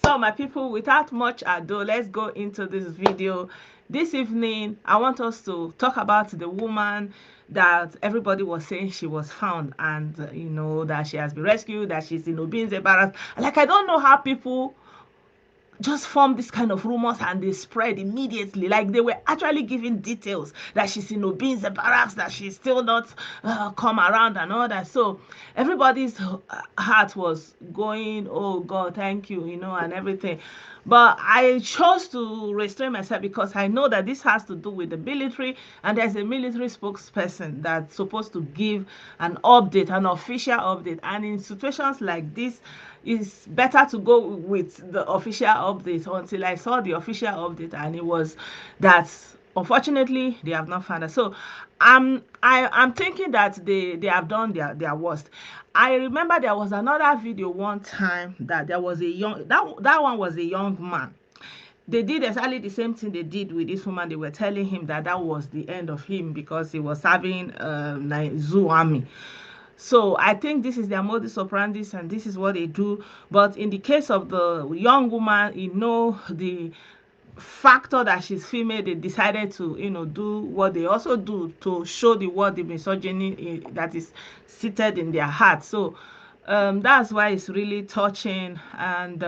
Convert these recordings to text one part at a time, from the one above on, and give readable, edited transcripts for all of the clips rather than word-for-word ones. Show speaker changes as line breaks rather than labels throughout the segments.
So my people, without much ado, let's go into this video. This evening I want us to talk about the woman that everybody was saying she was found, and you know, that she has been rescued, that she's in Obinze barracks. Like, I don't know how people just form this kind of rumors and they spread immediately. Like, they were actually giving details that she's in Obinze barracks, that she's still not come around and all that. So everybody's heart was going, oh God, thank you, you know, and everything. But I chose to restrain myself because I know that this has to do with the military, and there's a military spokesperson that's supposed to give an update, an official update. And in situations like this, it's better to go with the official update. Until I saw the official update, and it was that unfortunately they have not found her. So I'm thinking that they have done their worst. I remember there was another video one time that there was a young, that one was a young man. They did exactly the same thing they did with this woman. They were telling him that that was the end of him because he was having zoo army. So I think this is their modus operandi, and this is what they do. But in the case of the young woman, you know, the factor that she's female, they decided to, you know, do what they also do to show the world the misogyny that is seated in their heart. So that's why it's really touching. And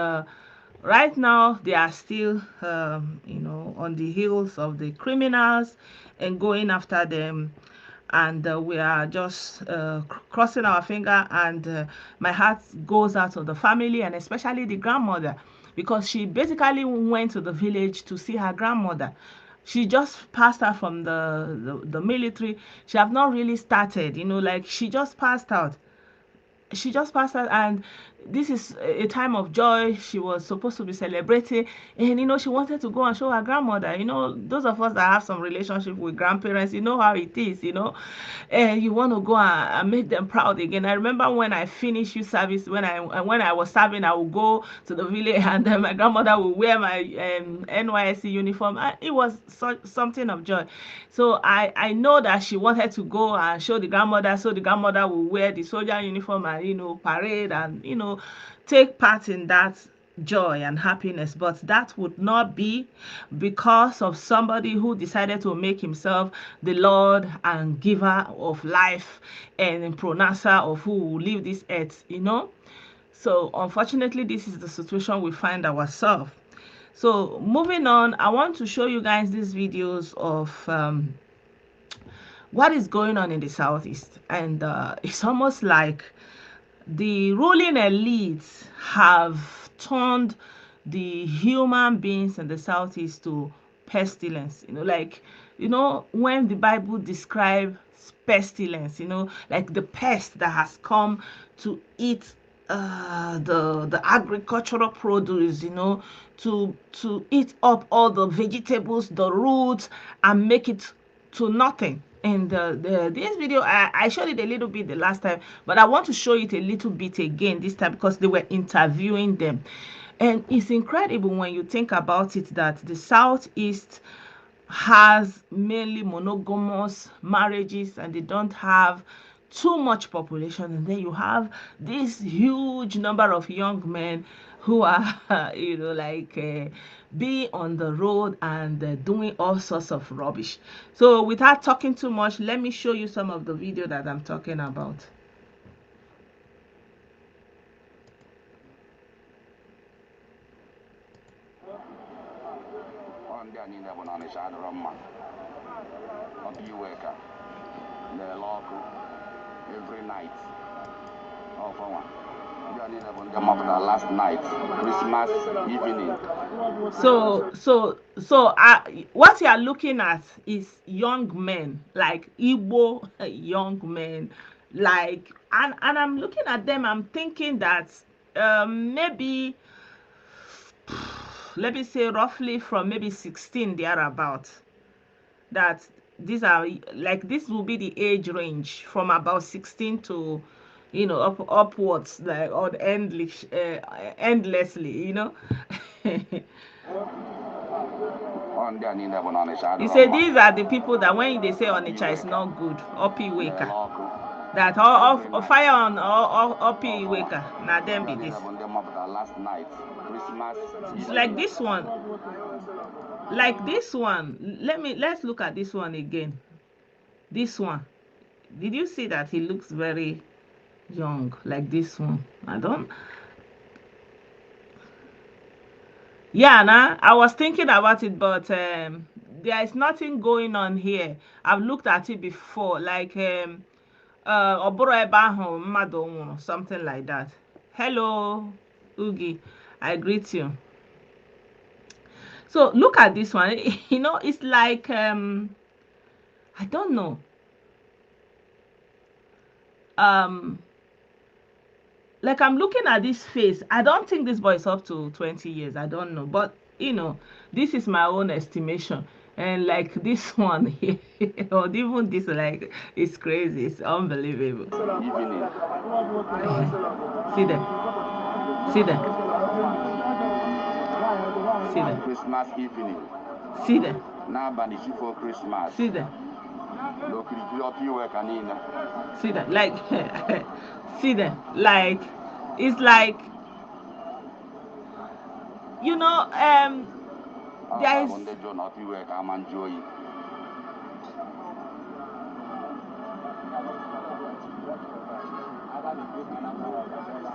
right now they are still you know, on the heels of the criminals and going after them. And we are just crossing our finger, and my heart goes out to the family, and especially the grandmother, because she basically went to the village to see her grandmother. She just passed out from the military. She have not really started, you know, like she just passed out. And this is a time of joy. She was supposed to be celebrating, and you know, she wanted to go and show her grandmother. You know, those of us that have some relationship with grandparents, you know how it is, you know, and you want to go and make them proud again. I remember when I finished youth service, when I was serving, I would go to the village, and then my grandmother would wear my NYSC uniform, and it was something of joy. So I know that she wanted to go and show the grandmother, so the grandmother will wear the soldier uniform and, you know, parade and, you know, take part in that joy and happiness. But that would not be because of somebody who decided to make himself the Lord and giver of life and pronouncer of who will leave this earth, you know. So unfortunately, this is the situation we find ourselves. So moving on, I want to show you guys these videos of what is going on in the southeast. And it's almost like the ruling elites have turned the human beings in the southeast to pestilence. You know, like, you know, when the Bible describes pestilence, you know, like the pest that has come to eat the agricultural produce, you know, to eat up all the vegetables, the roots, and make it to nothing. And this video, I showed it a little bit the last time, but I want to show it a little bit again this time because they were interviewing them. And it's incredible when you think about it that the southeast has mainly monogamous marriages, and they don't have too much population. And then you have this huge number of young men who are you know, like be on the road and doing all sorts of rubbish. So without talking too much, let me show you some of the video that I'm talking about.
Every night. Last night, Christmas evening.
So what you are looking at is young men, like Igbo young men, like, and I'm looking at them, I'm thinking that maybe, let me say, roughly from maybe 16 thereabout, that these are, like, this will be the age range from about 16 to, you know, upwards, like, or endlessly, you know. You say these are the people that when they say Onitsha is not good, Opi Weka, that all fire on Opi Weka, now them be this.
last night, Christmas.
It's like this one. Like this one. Let's look at this one again. This one. Did you see that he looks very young? Like this one. Yeah, nah, I was thinking about it, but there is nothing going on here. I've looked at it before, like Oboro ebe ahụ mmadụ nwụrụ, something like that. Hello, Ugi, I greet you. So look at this one. You know, it's like I don't know. Like I'm looking at this face. I don't think this boy is up to 20 years. I don't know, but you know, this is my own estimation. And like this one here, or even this, like, it's crazy. It's unbelievable.
Evening.
See them. See them. See them.
Christmas evening.
See them.
Now, before Christmas.
See them. See that, like, see that, like, it's like, you know, there is.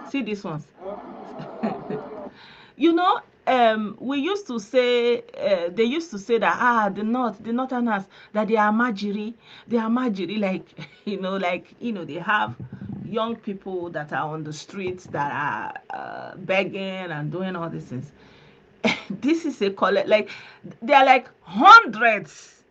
See these ones. You know, we used to say, they used to say that the northerners, that they are Majiri, like they have young people that are on the streets that are begging and doing all these things. This is a collect, like they are like hundreds.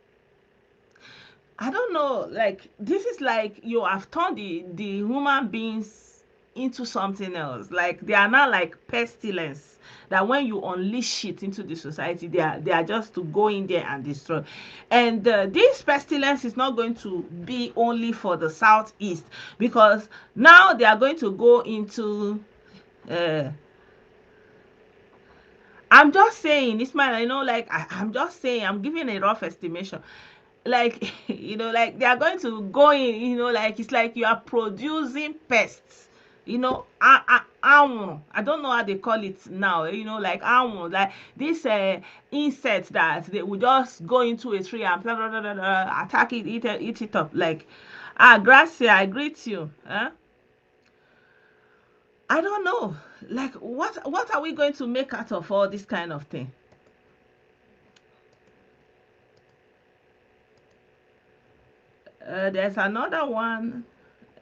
I don't know, like this is like you have turned the human beings into something else. Like they are now like pestilence, that when you unleash it into the society, they are just to go in there and destroy. And this pestilence is not going to be only for the southeast, because now they are going to go into I'm just saying, Ismail, like I'm just saying, I'm giving a rough estimation. Like, like they are going to go in, like it's like you are producing pests. I don't know how they call it now, like like this insect that they will just go into a tree and blah, blah, blah, blah, blah, attack it, eat it up. Like, Gracia, I greet you. Huh? I don't know. Like, what are we going to make out of all this kind of thing? There's another one.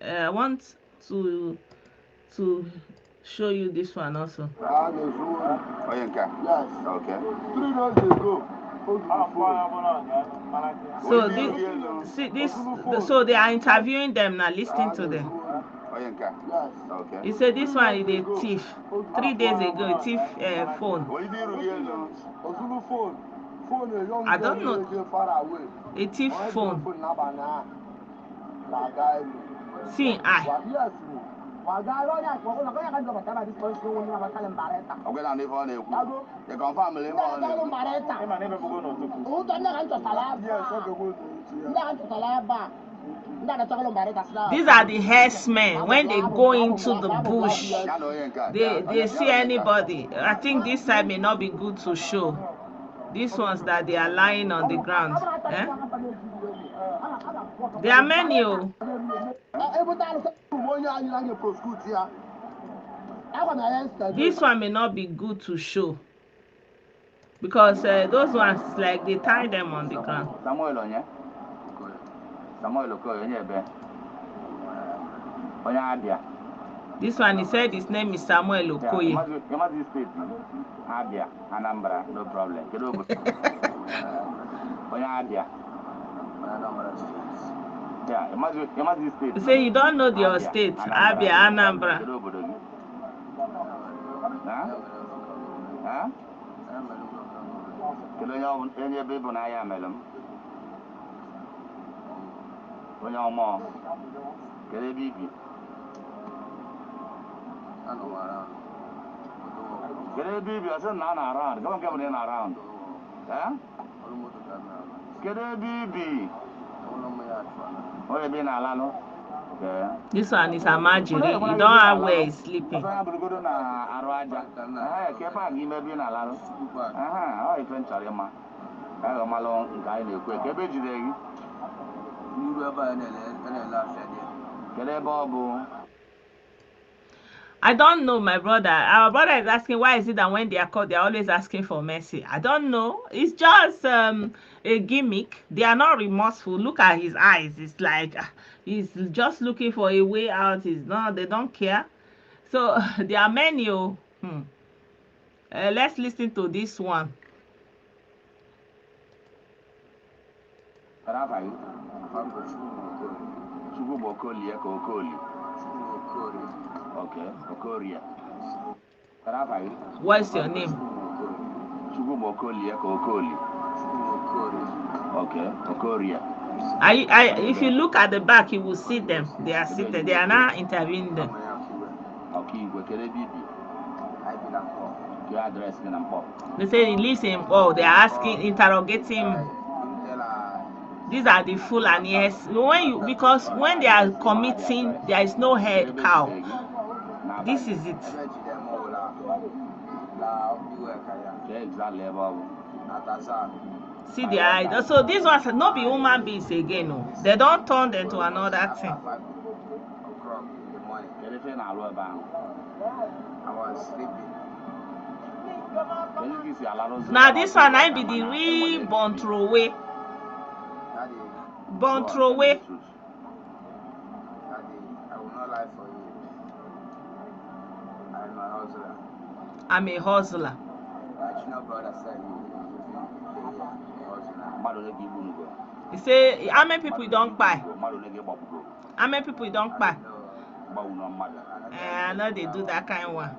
I want to show you this one also.
Yes. Okay.
3 days ago.
So so they are interviewing them now. Listen to them.
Yes. Okay.
He said this one is a thief. 3 days ago, a thief phone. I don't know. A thief phone. See, these are the herdsmen. When they go into the bush, they see anybody. I think this side may not be good to show. These ones that they are lying on the ground. There are many. This one may not be good to show, because those ones, like, they tie them on the ground. This one, he said his name is Samuel Okoye.
Abia, Anambra, no problem.
You say you don't know your state, Abia, Anambra.
Get a baby, I said, not around. Come on, come in around. Huh? Get a baby. What have been a lano?
This one is a Marjorie. You don't have where he's sleeping. I don't know, my brother. Our brother is asking why is it that when they are called, they are always asking for mercy. I don't know. It's just a gimmick. They are not remorseful. Look at his eyes. It's like he's just looking for a way out. He's not. They don't care. So there are many. Let's listen to this one.
Okay, Okoria.
What's your name?
Okay, Okoria.
If you look at the back, you will see them. They are seated. They are now interviewing them.
Your address in Ampo.
They say he lives in. Oh, they are asking, interrogating him. These are the Fulan, yes. Because when they are committing, there is no head cow. This is it. See the eye. So these ones not be human beings again. No. They don't turn them to another thing. Now this one I be the real born throwaway. Born throwaway. I'm a hustler. You say how many people don't buy? How many people don't buy? I know they do that kind of one.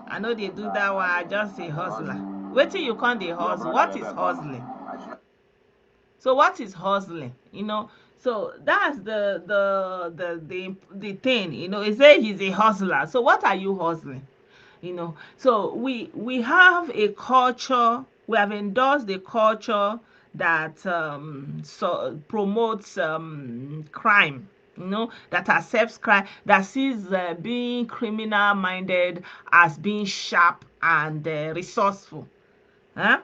I know they do that one. I just say hustler. Wait till you can't hustle. What is hustling? So what is hustling? So that's the thing. It says he's a hustler. So what are you hustling? So we have a culture. We have endorsed the culture that promotes crime. That accepts crime, that sees being criminal minded as being sharp and resourceful. Huh?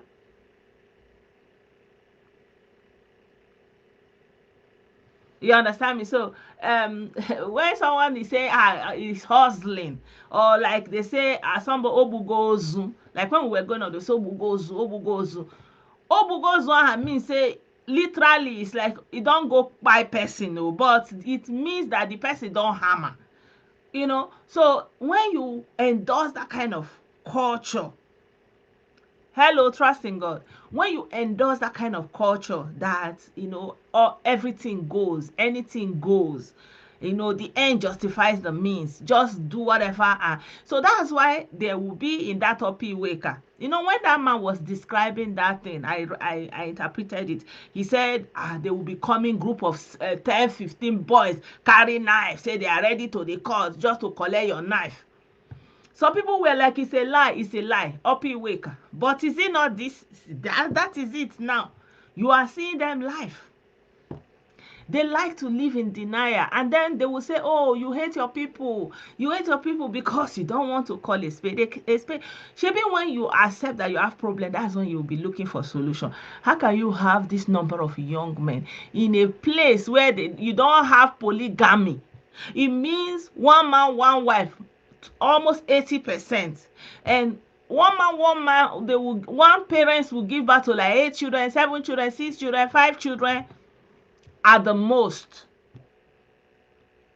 You understand me? So when someone is saying is hustling, or like they say somebody obugozu, like when we were going on the obugozu I mean say literally it's like it don't go by person, no, but it means that the person don't hammer. So when you endorse that kind of culture, hello, trust in God. When you endorse that kind of culture that, everything goes, anything goes, the end justifies the means, just do whatever. So that's why there will be in that OP waker. When that man was describing that thing, I interpreted it. He said there will be coming group of 10, 15 boys carry knives, say they are ready to the court just to collect your knife. Some people were like, it's a lie, up wake. But is it not this? That is it now. You are seeing them live. They like to live in denial. And then they will say, oh, you hate your people. You hate your people because you don't want to call a spade. Maybe when you accept that you have problem, that's when you'll be looking for solution. How can you have this number of young men in a place where you don't have polygamy? It means one man, one wife. Almost 80%, and one man one parents will give birth to like 8 children, 7 children, 6 children, 5 children at the most.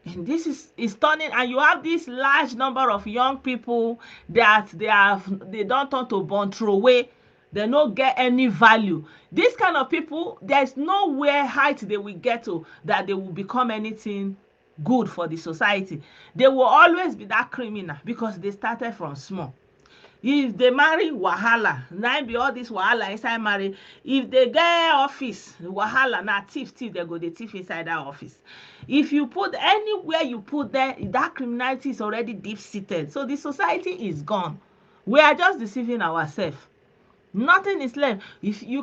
And this is turning, and you have this large number of young people that they don't turn to born throwaway. They don't get any value. This kind of people, there's nowhere height they will get to that they will become anything good for the society. They will always be that criminal because they started from small. If they marry, wahala, now be all this wahala inside marry. If they get office, wahala, now thief, they go the thief inside that office. If you put anywhere you put there, that criminality is already deep seated. So the society is gone. We are just deceiving ourselves. Nothing is left.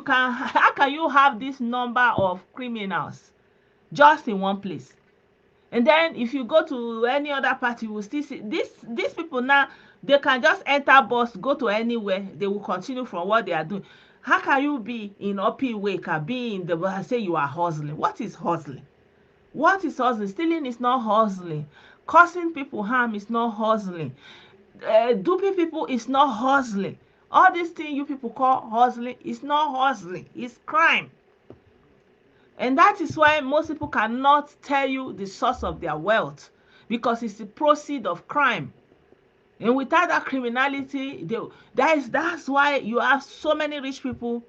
How can you have this number of criminals just in one place? And then if you go to any other party, you will still see these people now. They can just enter bus, go to anywhere. They will continue from what they are doing. How can you be in Opi Wake and be in the bus say you are hustling? What is hustling? What is hustling? Stealing is not hustling. Causing people harm is not hustling. Duping people is not hustling. All these things you people call hustling is not hustling. It's crime. And that is why most people cannot tell you the source of their wealth, because it's the proceed of crime. And without that criminality, that's why you have so many rich people.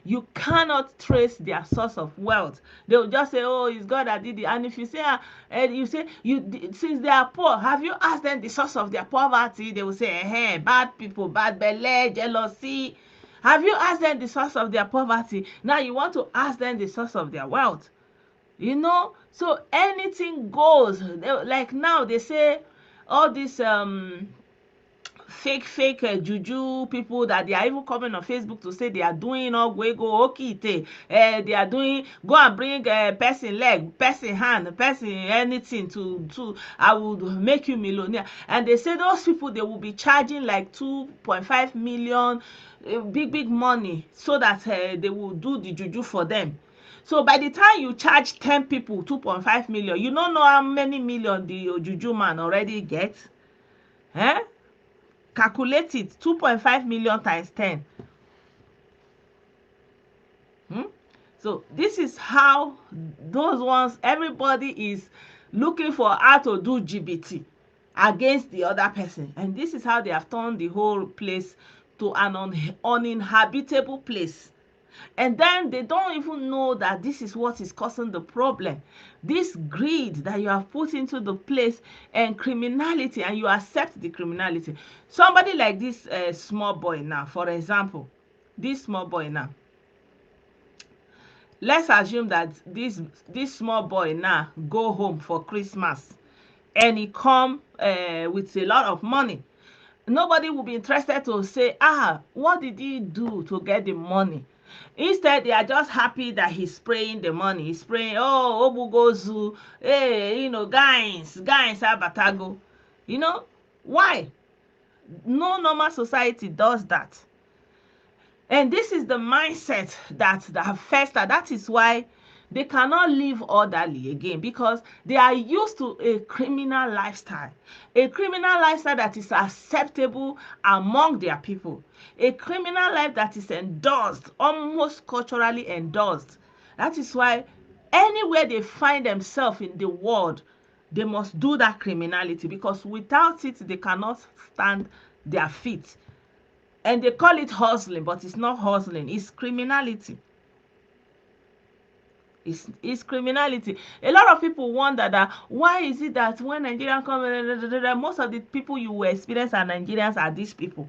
You cannot trace their source of wealth. They will just say, "Oh, it's God that did it." And if you say, since they are poor, have you asked them the source of their poverty? They will say, bad people, bad belly, jealousy." Have you asked them the source of their poverty? Now you want to ask them the source of their wealth. So anything goes. Like now they say all these fake juju people that they are even coming on Facebook to say they are doing ogwego okite, they are doing, go and bring person leg, person hand, person anything to I would make you millionaire. And they say those people, they will be charging like 2.5 million, big money, so that they will do the juju for them. So by the time you charge 10 people 2.5 million, you don't know how many million the juju man already gets. Calculate it, 2.5 million times 10. So this is how those ones, everybody is looking for how to do GBT against the other person. And this is how they have turned the whole place to an uninhabitable place. And then they don't even know that this is what is causing the problem. This greed that you have put into the place, and criminality, and you accept the criminality. Somebody like this small boy now, for example, this small boy now. Let's assume that this small boy now go home for Christmas, and he come with a lot of money. Nobody will be interested to say, what did he do to get the money? Instead, they are just happy that he's spraying the money. He's spraying, Obugozu, hey, guys, abatago. Why? No normal society does that. And this is the mindset that have festered. That is why they cannot live orderly again, because they are used to a criminal lifestyle. A criminal lifestyle that is acceptable among their people. A criminal life that is endorsed, almost culturally endorsed. That is why anywhere they find themselves in the world, they must do that criminality, because without it, they cannot stand their feet. And they call it hustling, but it's not hustling. It's criminality. It's criminality. A lot of people wonder that why is it that when Nigerians come, most of the people you will experience are Nigerians are these people.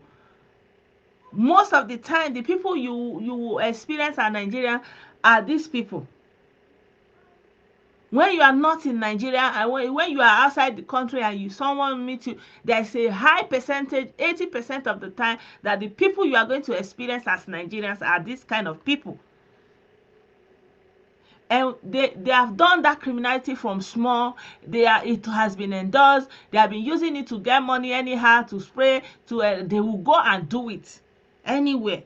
Most of the time, the people you will experience are Nigerians are these people. When you are not in Nigeria, and when you are outside the country and someone meets you, there's a high percentage, 80% of the time, that the people you are going to experience as Nigerians are this kind of people. And they have done that criminality from small. It has been endorsed. They have been using it to get money anyhow, to spray, they will go and do it anywhere.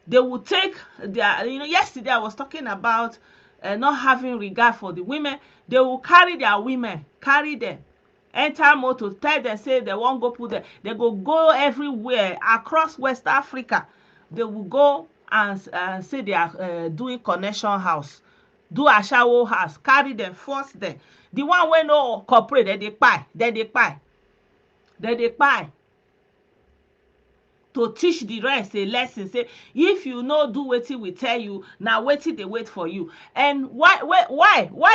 They will take their, yesterday I was talking about not having regard for the women. They will carry their women, carry them, enter motor, tell them, say they won't go put them. They go everywhere across West Africa. They will go and say they are doing connection house, do a shower house, carry them, force them. The one wey no cooperate, they kpai. To teach the rest a lesson, say if you no do wetin we tell you, na wetin dey wait for you. And why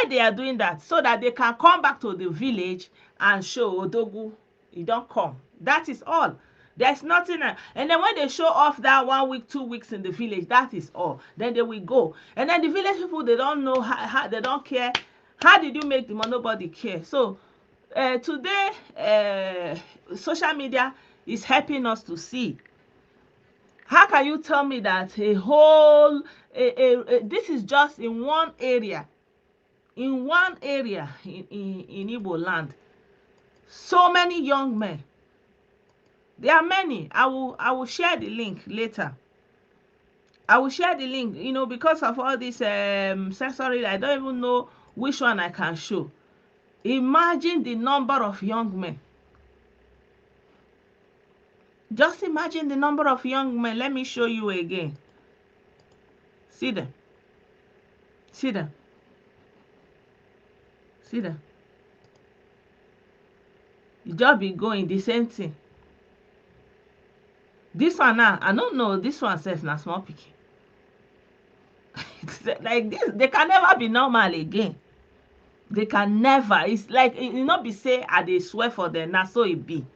they are doing that? So that they can come back to the village and show Odogu e don come. That is all. There's nothing else. And then when they show off that 1 week, 2 weeks in the village, that is all. Then they will go. And then the village people, they don't know how they don't care. How did you make the money? Nobody care. So today, social media is helping us to see. How can you tell me that this is just in one area in one area in Igbo land, so many young men. There are many. I will share the link later. I will share the link, you know, because of all this sensory, I don't even know which one I can show. Imagine the number of young men. Just imagine the number of young men. Let me show you again. See them. See them. See them. You just be going the same thing. This one now, I don't know. This one says na small pikin. Like this, they can never be normal again. They can never. It's like it not be say I dey swear for them. Na so it be.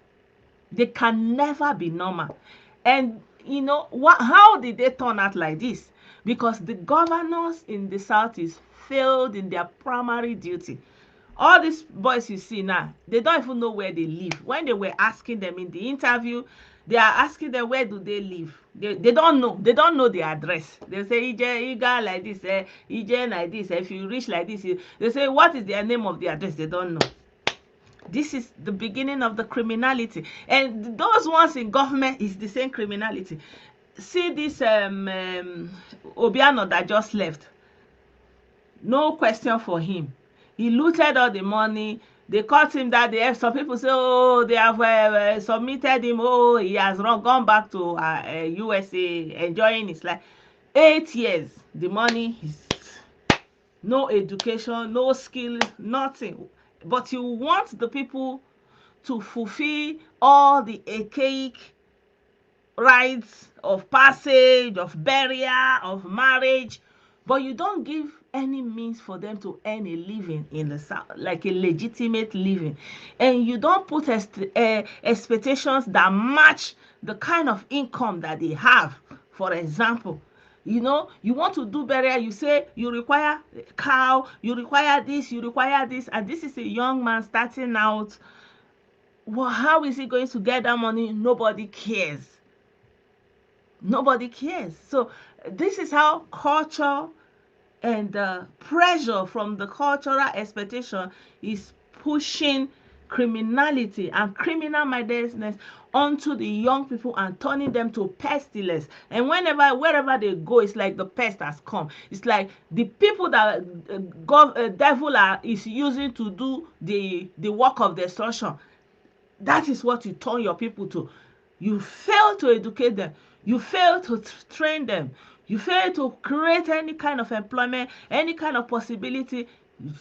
They can never be normal. And you know what? How did they turn out like this? Because the governors in the Southeast failed in their primary duty. All these boys you see now, they don't even know where they live. When they were asking them in the interview, they are asking them where do they live. They don't know. They don't know the address. They say Iga like this, Ije like this. If you reach like this, they say what is the name of the address? They don't know. This is the beginning of the criminality, and those ones in government is the same criminality. See this Obiano that just left. No question for him. He looted all the money. They caught him that day. Some people say, oh, they have submitted him. Oh, he has gone back to USA, enjoying his life. 8 years. The money is no education, no skill, nothing. But you want the people to fulfill all the archaic rites of passage, of burial, of marriage, but you don't give any means for them to earn a living in the South, like a legitimate living. And you don't put expectations that match the kind of income that they have. For example, you know, you want to do burial, you say you require cow, you require this, and this is a young man starting out. Well, how is he going to get that money? Nobody cares. Nobody cares. So this is how culture and pressure from the cultural expectation is pushing criminality and criminal mindedness onto the young people and turning them to pestilence. And wherever they go, it's like the pest has come. It's like the people that devil is using to do the work of destruction. That is what you turn your people to. You fail to educate them. You fail to train them. You fail to create any kind of employment, any kind of possibility.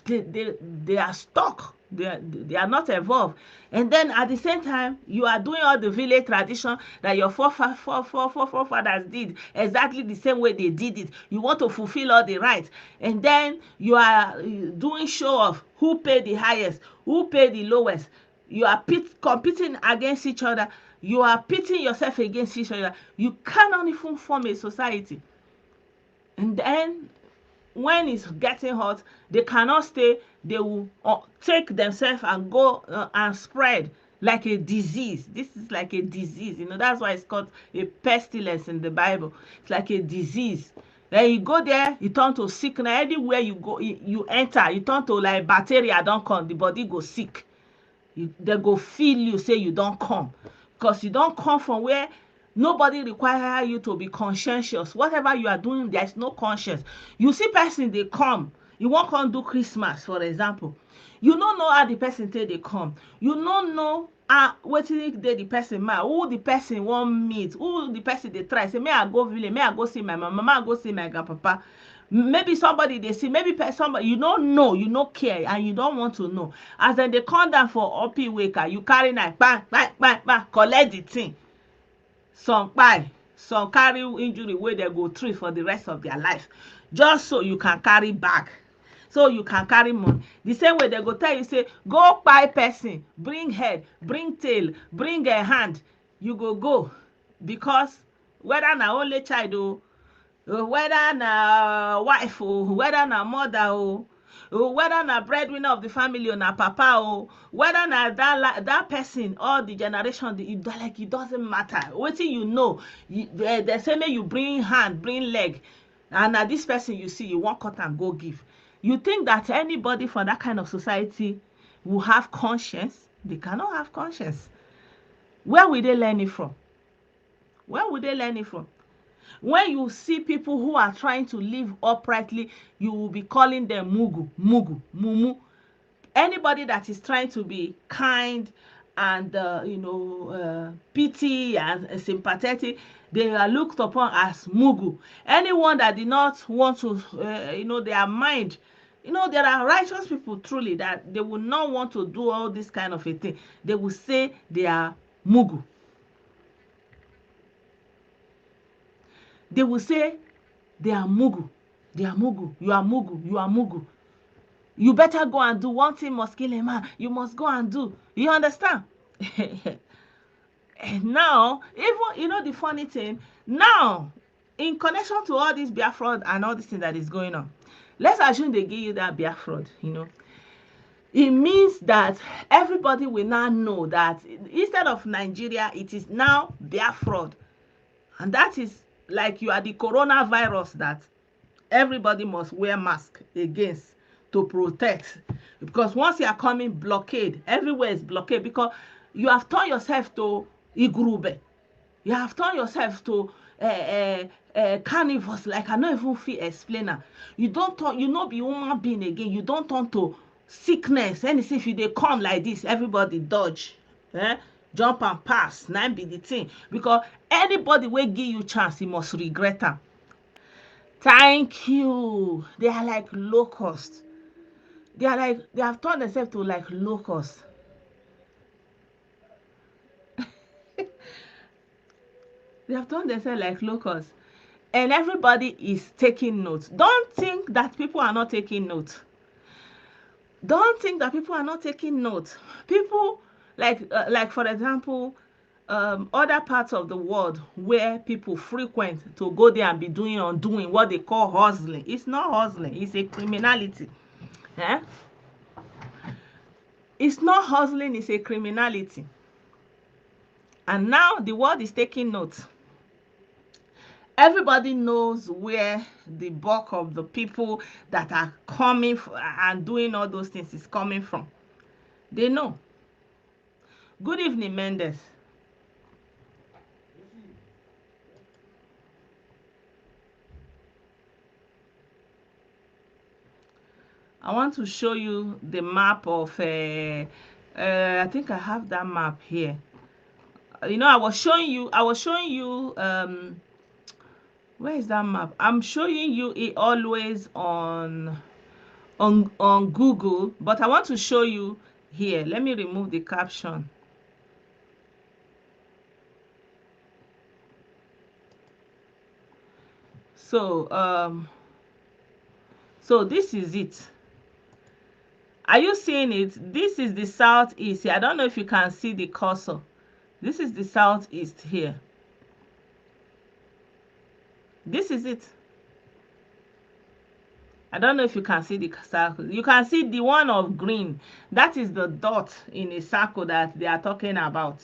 They are stuck. They are not evolved. And then at the same time, you are doing all the village tradition that your forefathers did exactly the same way they did it. You want to fulfill all the rights. And then you are doing show of who paid the highest, who paid the lowest. You are competing against each other. You are pitting yourself against each other. You cannot even form a society. And then when it's getting hot, they cannot stay. They will take themselves and go and spread like a disease. This is like a disease. You know, that's why it's called a pestilence in the Bible. It's like a disease. Then you go there, you turn to sickness. Anywhere you go, you enter, you turn to like bacteria don't come. The body go sick. They go feel you, say you don't come. Because you don't come from where nobody require you to be conscientious. Whatever you are doing, there is no conscience. You see person, they come. You won't come do Christmas, for example. You don't know how the person say they come. You don't know what the person might, who the person want meet, who the person they try. Say, may I go village, may I go see my mama, may I go see my grandpapa. Maybe somebody they see, maybe somebody you don't know, you don't care, and you don't want to know. As then they come down for OP waker, you carry knife, bang, bang, bang, bang, collect the thing. Some carry injury where they go through for the rest of their life, just so you can carry back, so you can carry money. The same way they go tell you, say, go Kpai person, bring head, bring tail, bring a hand. You go because whether na only child whether na wife whether na mother whether na breadwinner of the family or na papa whether na that person or the generation, like it doesn't matter. Wetin you know, they say make you bring hand, bring leg, and na this person you see, you wan cut and go give. You think that anybody from that kind of society will have conscience? They cannot have conscience. Where will they learn it from? Where will they learn it from? When you see people who are trying to live uprightly, you will be calling them mugu, mugu, mumu. Anybody that is trying to be kind and pity and sympathetic, they are looked upon as mugu. Anyone that did not want to their mind, there are righteous people truly that they will not want to do all this kind of a thing. They will say they are mugu. They will say they are mugu. They are mugu. You are mugu. You are mugu. You better go and do. One thing must kill a man. You must go and do. You understand? Now, even the funny thing, now, in connection to all this Biafra and all this thing that is going on, let's assume they give you that Biafra, it means that everybody will now know that instead of Nigeria, it is now Biafra. And that is like you are the coronavirus that everybody must wear mask against to protect. Because once you are coming blockade, everywhere is blockade because you have turned yourself to Igrube. You have turned yourself to carnivores, like I don't even feel explainer. You don't turn, you not be human being again. You don't turn to sickness. And if they come like this, everybody dodge. Jump and pass. Now be the thing. Because anybody will give you chance, you must regret them. Thank you. They are like locusts. They have turned themselves to like locusts. They have turned themselves like locusts. And everybody is taking notes. Don't think that people are not taking notes. Don't think that people are not taking notes. People, like for example, other parts of the world where people frequent to go there and be doing what they call hustling. It's not hustling. It's a criminality. It's not hustling. It's a criminality. And now the world is taking note. Everybody knows where the bulk of the people that are coming and doing all those things is coming from. They know. Good evening, Mendes. I want to show you the map of, I think I have that map here. I was showing you, where is that map? I'm showing you it always on Google, but I want to show you here. Let me remove the caption. So, so this is it. Are you seeing it? This is the southeast. I don't know if you can see the cursor. This is the southeast here. This is it. I don't know if you can see the circle. You can see the one of green. That is the dot in a circle that they are talking about.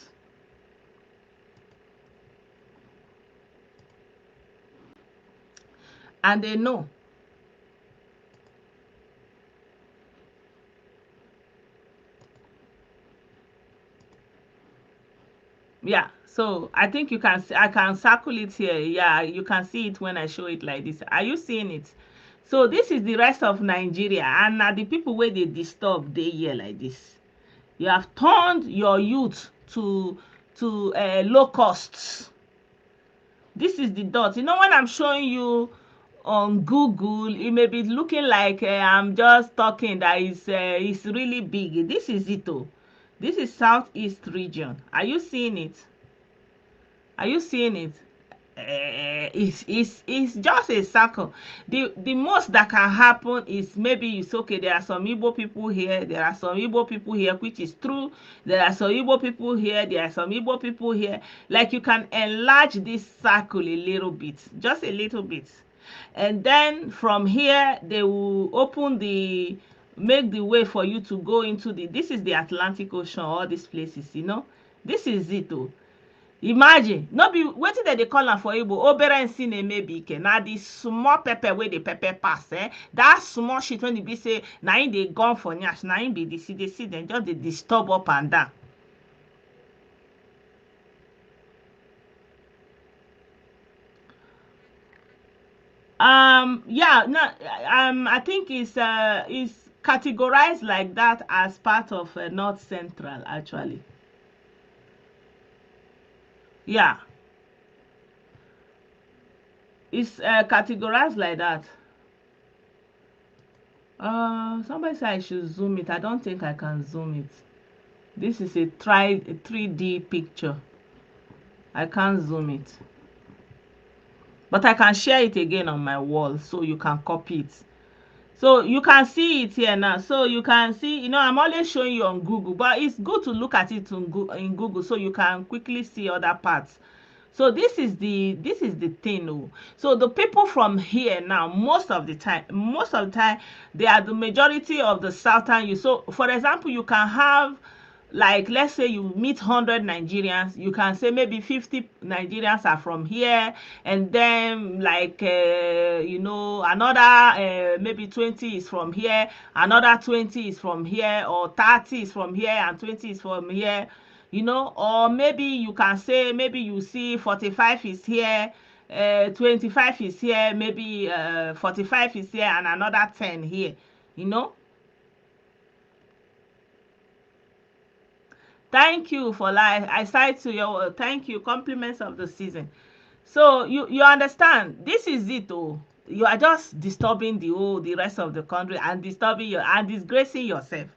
And they know. Yeah, so I think you can see, I can circle it here. Yeah, you can see it when I show it like this. Are you seeing it? So this is the rest of Nigeria, and now the people where they disturb they here like this. You have turned your youth to locusts. This is the dot. When I'm showing you on Google, it may be looking like I'm just talking that it's really big. This is it though. This is southeast region. Are you seeing it? Are you seeing it? It's just a circle. The most that can happen is maybe it's okay. There are some Igbo people here. There are some Igbo people here, which is true. There are some Igbo people here. There are some Igbo people here. Like you can enlarge this circle a little bit, just a little bit, and then from here they will make the way for you to go into this is the Atlantic Ocean. All these places, this is it though. Imagine, no be wetin dem dey call am for Igbo, obere nsi na-emebi ike. Na the small pepper wey the pepper pass, that small shit when e be say na im dey gone for nyash, na im be the seed dem just dey disturb up and down. Yeah, no, I think it's categorized like that as part of North Central actually. Yeah, it's categorized like that. Somebody said I should zoom it. I don't think I can zoom it. This is a 3D picture. I can't zoom it. But I can share it again on my wall so you can copy it. So you can see it here now. So you can see, you know, I'm always showing you on Google, but it's good to look at it in Google so you can quickly see other parts. So this is the thing. Oh. So the people from here now, most of the time, they are the majority of the southern youth. So for example, you can have, like, let's say you meet 100 Nigerians, you can say maybe 50 Nigerians are from here, and then like you know, another maybe 20 is from here, another 20 is from here, or 30 is from here and 20 is from here, you know. Or maybe you can say, maybe you see 45 is here, 25 is here, maybe 45 is here, and another 10 here, you know. Thank you for life. I cite to your thank you, compliments of the season. So you understand, this is it. Oh, you are just disturbing the rest of the country, and disturbing your and disgracing yourself.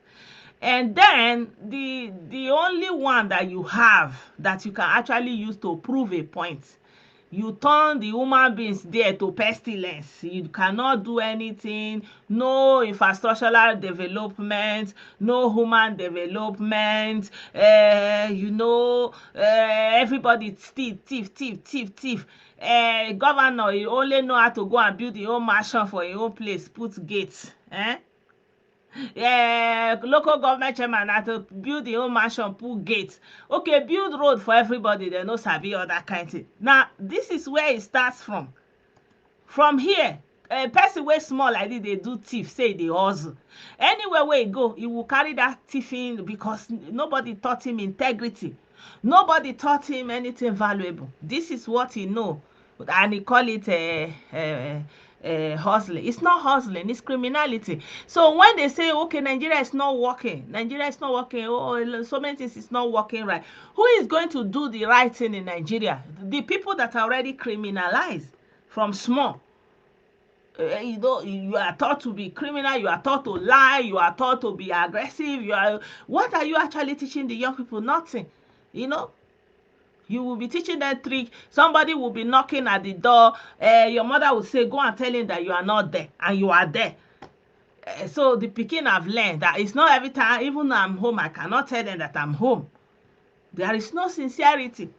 And then the only one that you have that you can actually use to prove a point, you turn the human beings there to pestilence. You cannot do anything. No infrastructural development, no human development. You know, everybody thief. Governor, you only know how to go and build your own mansion for your own place, put gates. Local government chairman na to build the own mansion, put gates. Okay, build road for everybody, they no sabi other kind thing. Now this is where it starts from here. Person wey small like this dey do thief, say dey hustle, anywhere wey e go he will carry that thiefing, because nobody taught him integrity, nobody taught him anything valuable. This is what he know, and he call it hustling. It's not hustling, it's criminality. So when they say, okay, Nigeria is not working, oh, so many things is not working right, who is going to do the right thing in Nigeria? The people that are already criminalized from small. You know, you are taught to be criminal, you are taught to lie, you are taught to be aggressive. What are you actually teaching the young people? Nothing. You know, you will be teaching them trick. Somebody will be knocking at the door. Your mother will say, go and tell him that you are not there, and you are there. So the pikin have learned that it's not every time, even though I'm home, I cannot tell them that I'm home. There is no sincerity.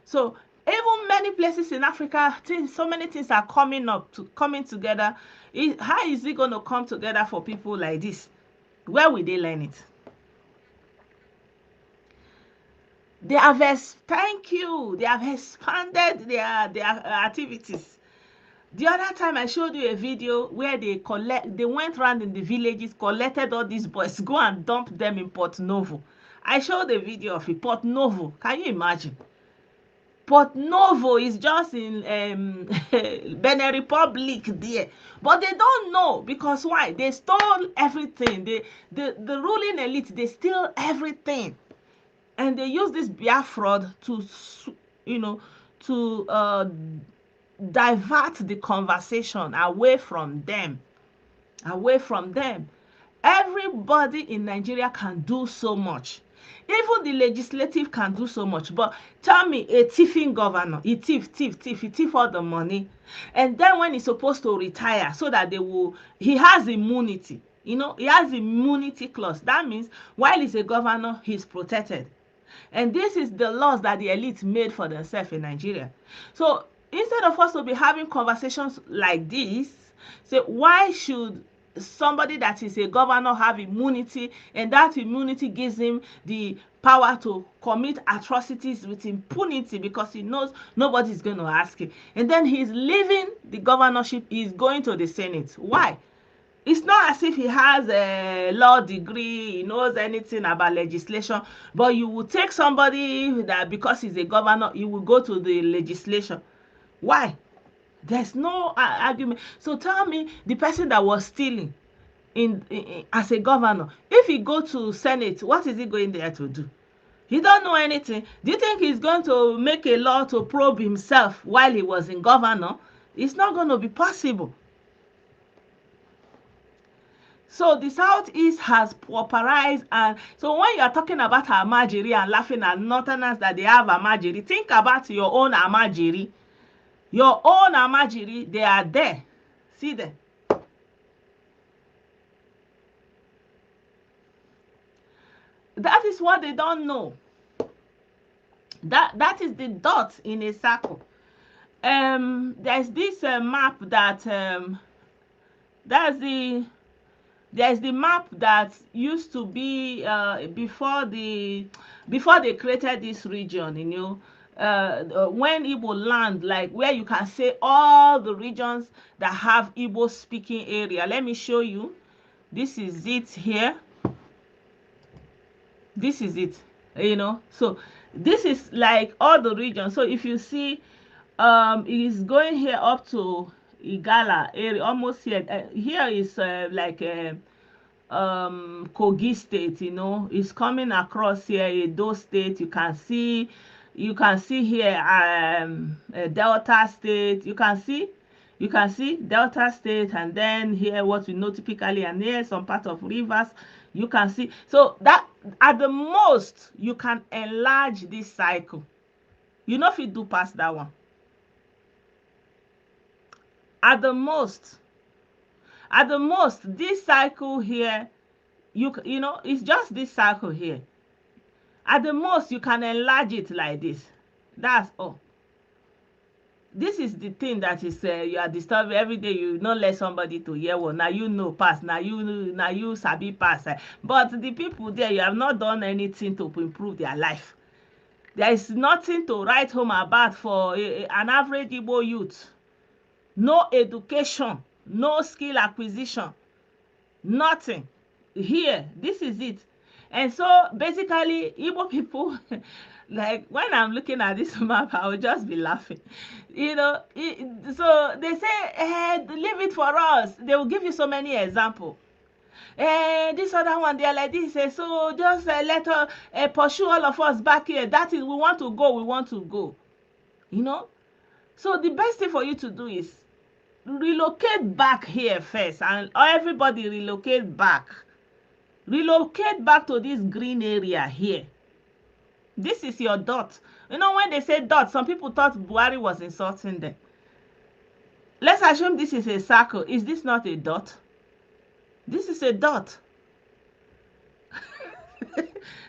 So even many places in Africa, so many things are coming together. How is it going to come together for people like this? Where will they learn it? They have thank you. They have expanded their activities. The other time I showed you a video where they went around in the villages, collected all these boys, go and dump them in Port Novo. I showed a video of it. Port Novo. Can you imagine? Port Novo is just in Benin Republic there. But they don't know, because why? They stole everything. The ruling elite, they steal everything. And they use this Biafra to, you know, to divert the conversation away from them. Everybody in Nigeria can do so much. Even the legislative can do so much. But tell me, a thieving governor, he thief all the money. And then when he's supposed to retire, so that he has immunity. You know, he has immunity clause. That means while he's a governor, he's protected. And this is the laws that the elite made for themselves in Nigeria. So instead of us to be having conversations like this, say, why should somebody that is a governor have immunity, and that immunity gives him the power to commit atrocities with impunity because he knows nobody's going to ask him. And then he's leaving the governorship, he's going to the Senate. Why? It's not as if he has a law degree, he knows anything about legislation, but you will take somebody that because he's a governor, he will go to the legislation. Why? There's no argument. So tell me, the person that was stealing as a governor, if he go to Senate, what is he going there to do? He don't know anything. Do you think he's going to make a law to probe himself while he was in governor? It's not going to be possible. So the Southeast has pauperized, and so when you are talking about Amajiri and laughing at Northerners that they have Amajiri, think about your own Amajiri. Your own Amajiri, they are there. See them. That is what they don't know. That is the dot in a circle. There's this map that there's the map that used to be before they created this region, you know, when Igbo land, like where you can say all the regions that have Igbo speaking area. Let me show you. This is it here. This is it, you know. So this is like all the regions. So if you see, it is going here up to Ihiala area, almost here. Here is like Kogi state, you know. It's coming across here Edo state. You can see here Delta state. You can see Delta state, and then here what we know typically, and here some part of rivers. You can see, so that at the most you can enlarge this cycle. You know, if you do past that one, at the most this cycle here, you know, it's just this cycle here. At the most you can enlarge it like this. That's all. This is the thing that is you are disturbing every day. You not let somebody to hear one. Now you know pass. Now you sabi pass. But the people there, you have not done anything to improve their life. There is nothing to write home about for an average Igbo youth. No education, no skill acquisition, nothing. Here, this is it. And so basically, Igbo people, like when I'm looking at this map, I will just be laughing. You know, so they say, leave it for us. They will give you so many examples. This other one, they're like this. So just let us pursue all of us back here. That is, we want to go. You know? So the best thing for you to do is relocate back here first. And everybody relocate back. Relocate back to this green area here. This is your dot. You know, when they say dot, some people thought Buhari was insulting them. Let's assume this is a circle. Is this not a dot? This is a dot.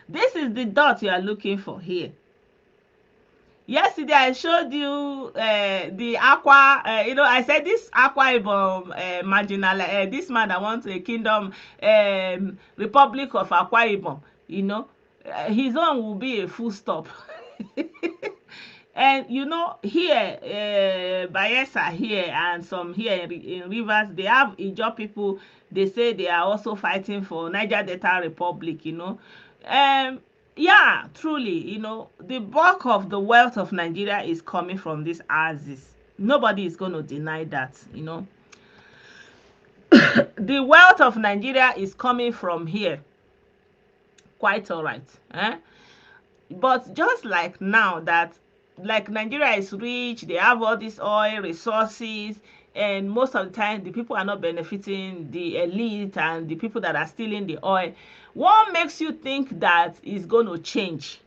This is the dot you are looking for here. Yesterday I showed you the Aqua, you know, I said this Akwa Ibom marginal, this man that wants a kingdom, Republic of Akwa Ibom, you know, his own will be a full stop. And you know, here, Bayelsa here and some here in Rivers, they have Ijaw people. They say they are also fighting for Niger Delta Republic, you know. Yeah, truly, you know, the bulk of the wealth of Nigeria is coming from this axis. Nobody is going to deny that, you know. The wealth of Nigeria is coming from here. Quite all right. But just like now that, like Nigeria is rich, they have all these oil resources, and most of the time the people are not benefiting, the elite and the people that are stealing the oil. What makes you think that is going to change?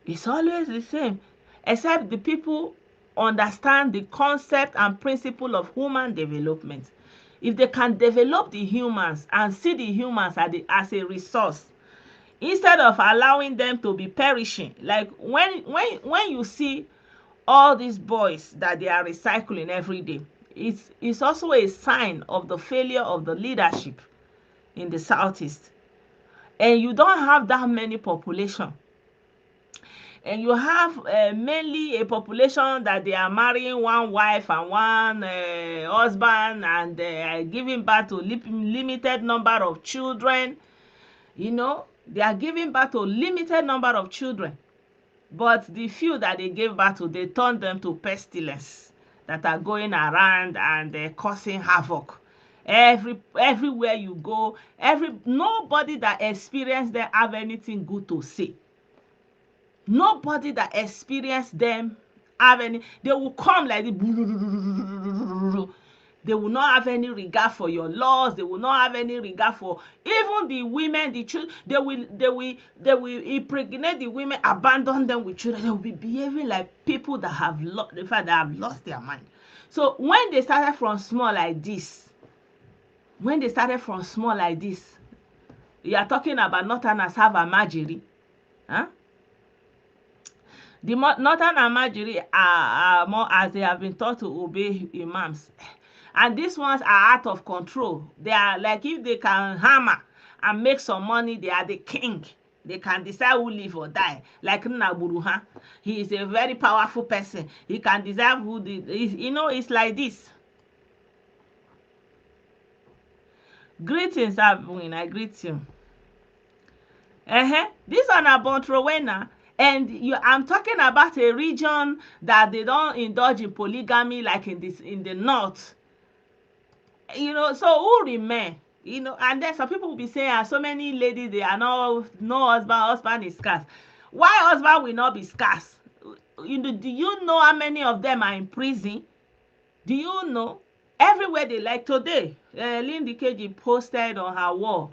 It's always the same, except the people understand the concept and principle of human development. If they can develop the humans and see the humans as a resource, instead of allowing them to be perishing, like when you see all these boys that they are recycling every day, it's also a sign of the failure of the leadership in the Southeast. and you don't have that many population, and you have mainly a population that they are marrying one wife and one husband, and giving birth to limited number of children, you know, they are giving birth to limited number of children, but the few that they gave birth to, they turn them to pestilence that are going around and causing havoc everywhere you go. Nobody that experienced them have anything good to say. Nobody that experienced them have any. They will come like this. They will not have any regard for your laws. They will not have any regard for even the women, the children. They will impregnate the women, abandon them with children. They will be behaving like people that have lost, in fact, that have lost their mind. So when they started from small like this, you are talking about Northerners have a Marjorie, huh? The Northern Amajiri are more, as they have been taught to obey imams. And these ones are out of control. They are like, if they can hammer and make some money, they are the king. They can decide who live or die. Like Nnaburuha. He is a very powerful person. He can decide who it's like this. Greetings, Abwin. I greet you. This one about Rowena. And I'm talking about a region that they don't indulge in polygamy like in the north. So who remain? And then some people will be saying, so many ladies, they are no husband is scarce. Why husband will not be scarce? Do you know how many of them are in prison? Do you know? Everywhere they like today, Lindy KG posted on her wall.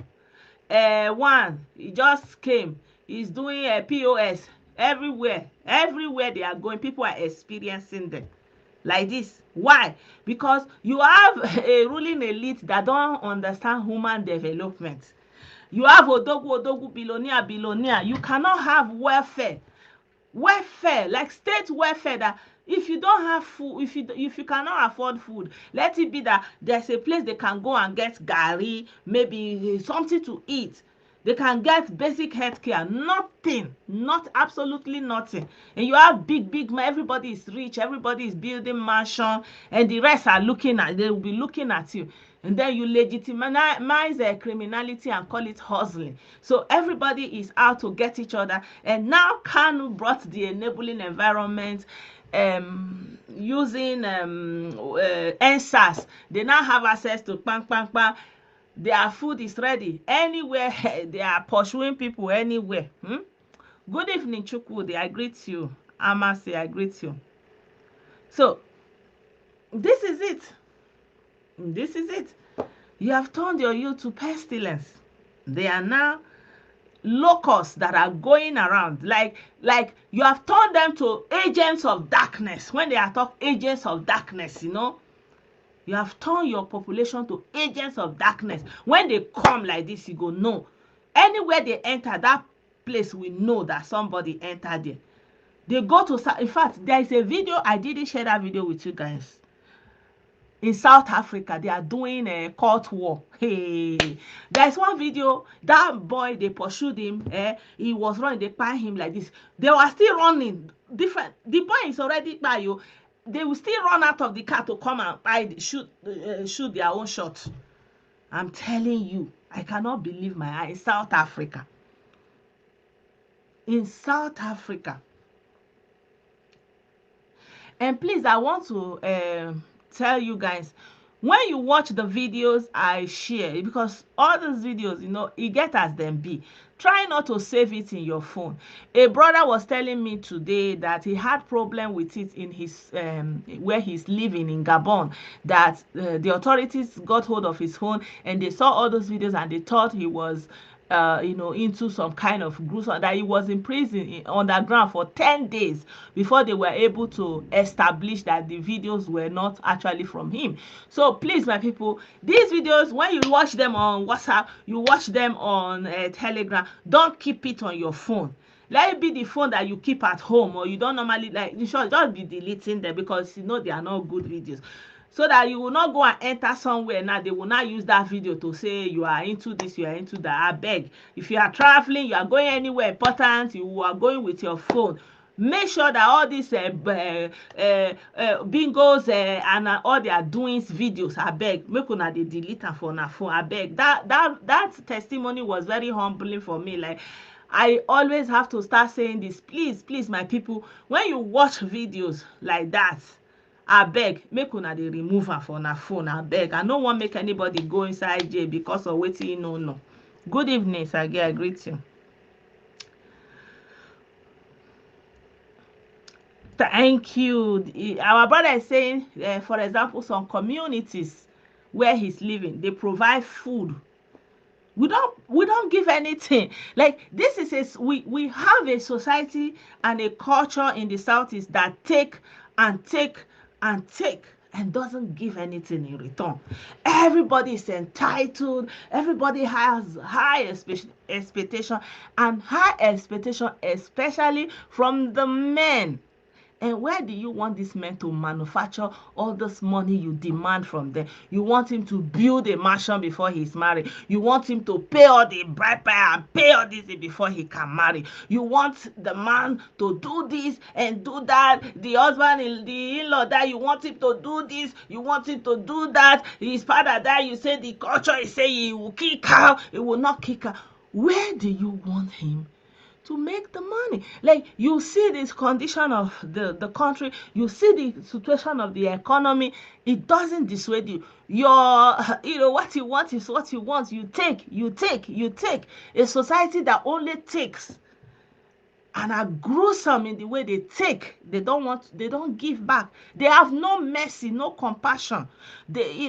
One, he just came. He's doing a POS everywhere they are going. People are experiencing them like this. Why? Because you have a ruling elite that don't understand human development. You have odogu billionaire. You cannot have welfare like state welfare, that if you don't have food, if you cannot afford food, let it be that there's a place they can go and get garri, maybe something to eat. They can get basic health care. Nothing, not absolutely nothing. And you have big, everybody is rich, everybody is building mansion, and the rest are they will be looking at you. And then you legitimize criminality and call it hustling. So everybody is out to get each other. And now Kanu brought the enabling environment, using NSAS. They now have access to bang. Their food is ready anywhere. They are pursuing people anywhere. Good evening, Chukwudi. I greet you. Amasi, I greet you. So this is it. You have turned your youth to pestilence. They are now locusts that are going around. Like you have turned them to agents of darkness. When they are talking agents of darkness, you have turned your population to agents of darkness. When they come like this, you go, no. Anywhere they enter, that place we know that somebody entered there. They go to, in fact, there is a video, I didn't share that video with you guys. In South Africa, they are doing a court war. Hey, there's one video, that boy, they pursued him. He was running, they find him like this. They were still running. Different. The boy is already by you. They will still run out of the car to come and shoot their own shot. I'm telling you, I cannot believe my eyes. South Africa. In South Africa. And please, I want to tell you guys, when you watch the videos I share, because all those videos, it get as them be. Try not to save it in your phone. A brother was telling me today that he had problem with it in his where he's living in Gabon, that the authorities got hold of his phone and they saw all those videos and they thought he was into some kind of gruesome, that he was in prison underground for 10 days before they were able to establish that the videos were not actually from him. So please, my people, these videos, when you watch them on WhatsApp, you watch them on Telegram, don't keep it on your phone. Let it be the phone that you keep at home, or you don't normally, like, you should just be deleting them, because they are not good videos. so that you will not go and enter somewhere now they will not use that video to say you are into this, you are into that. Abeg, if you are traveling, you are going anywhere important, you are going with your phone, make sure that all these bingos and all their doings videos, abeg make una dey delete am for una phone. Abeg, that testimony was very humbling for me. Like, I always have to start saying this, please my people, when you watch videos like that, abeg make una dey remove am for una phone. Abeg, I no wan make anybody go inside jail because of wetin e no know. Good evening, sir. I greet you. Thank you. Our brother is saying, for example, some communities where he's living, they provide food. We don't give anything. Like, this is we have a society and a culture in the Southeast that take and take and take and doesn't give anything in return. Everybody is entitled. Everybody has high expectation, and high expectation especially from the men. And where do you want this man to manufacture all this money you demand from them? You want him to build a mansion before he's married. You want him to pay all the bride price and pay all this before he can marry. You want the man to do this and do that. The husband, the in-law that you want him to do this, you want him to do that. His father that you say the culture is saying he will kick out, he will not kick out. Where do you want him to make the money? Like, you see this condition of the country, you see the situation of the economy, it doesn't dissuade you. What you want is what you want. You take. A society that only takes and are gruesome in the way they take. They don't give back. They have no mercy, no compassion. They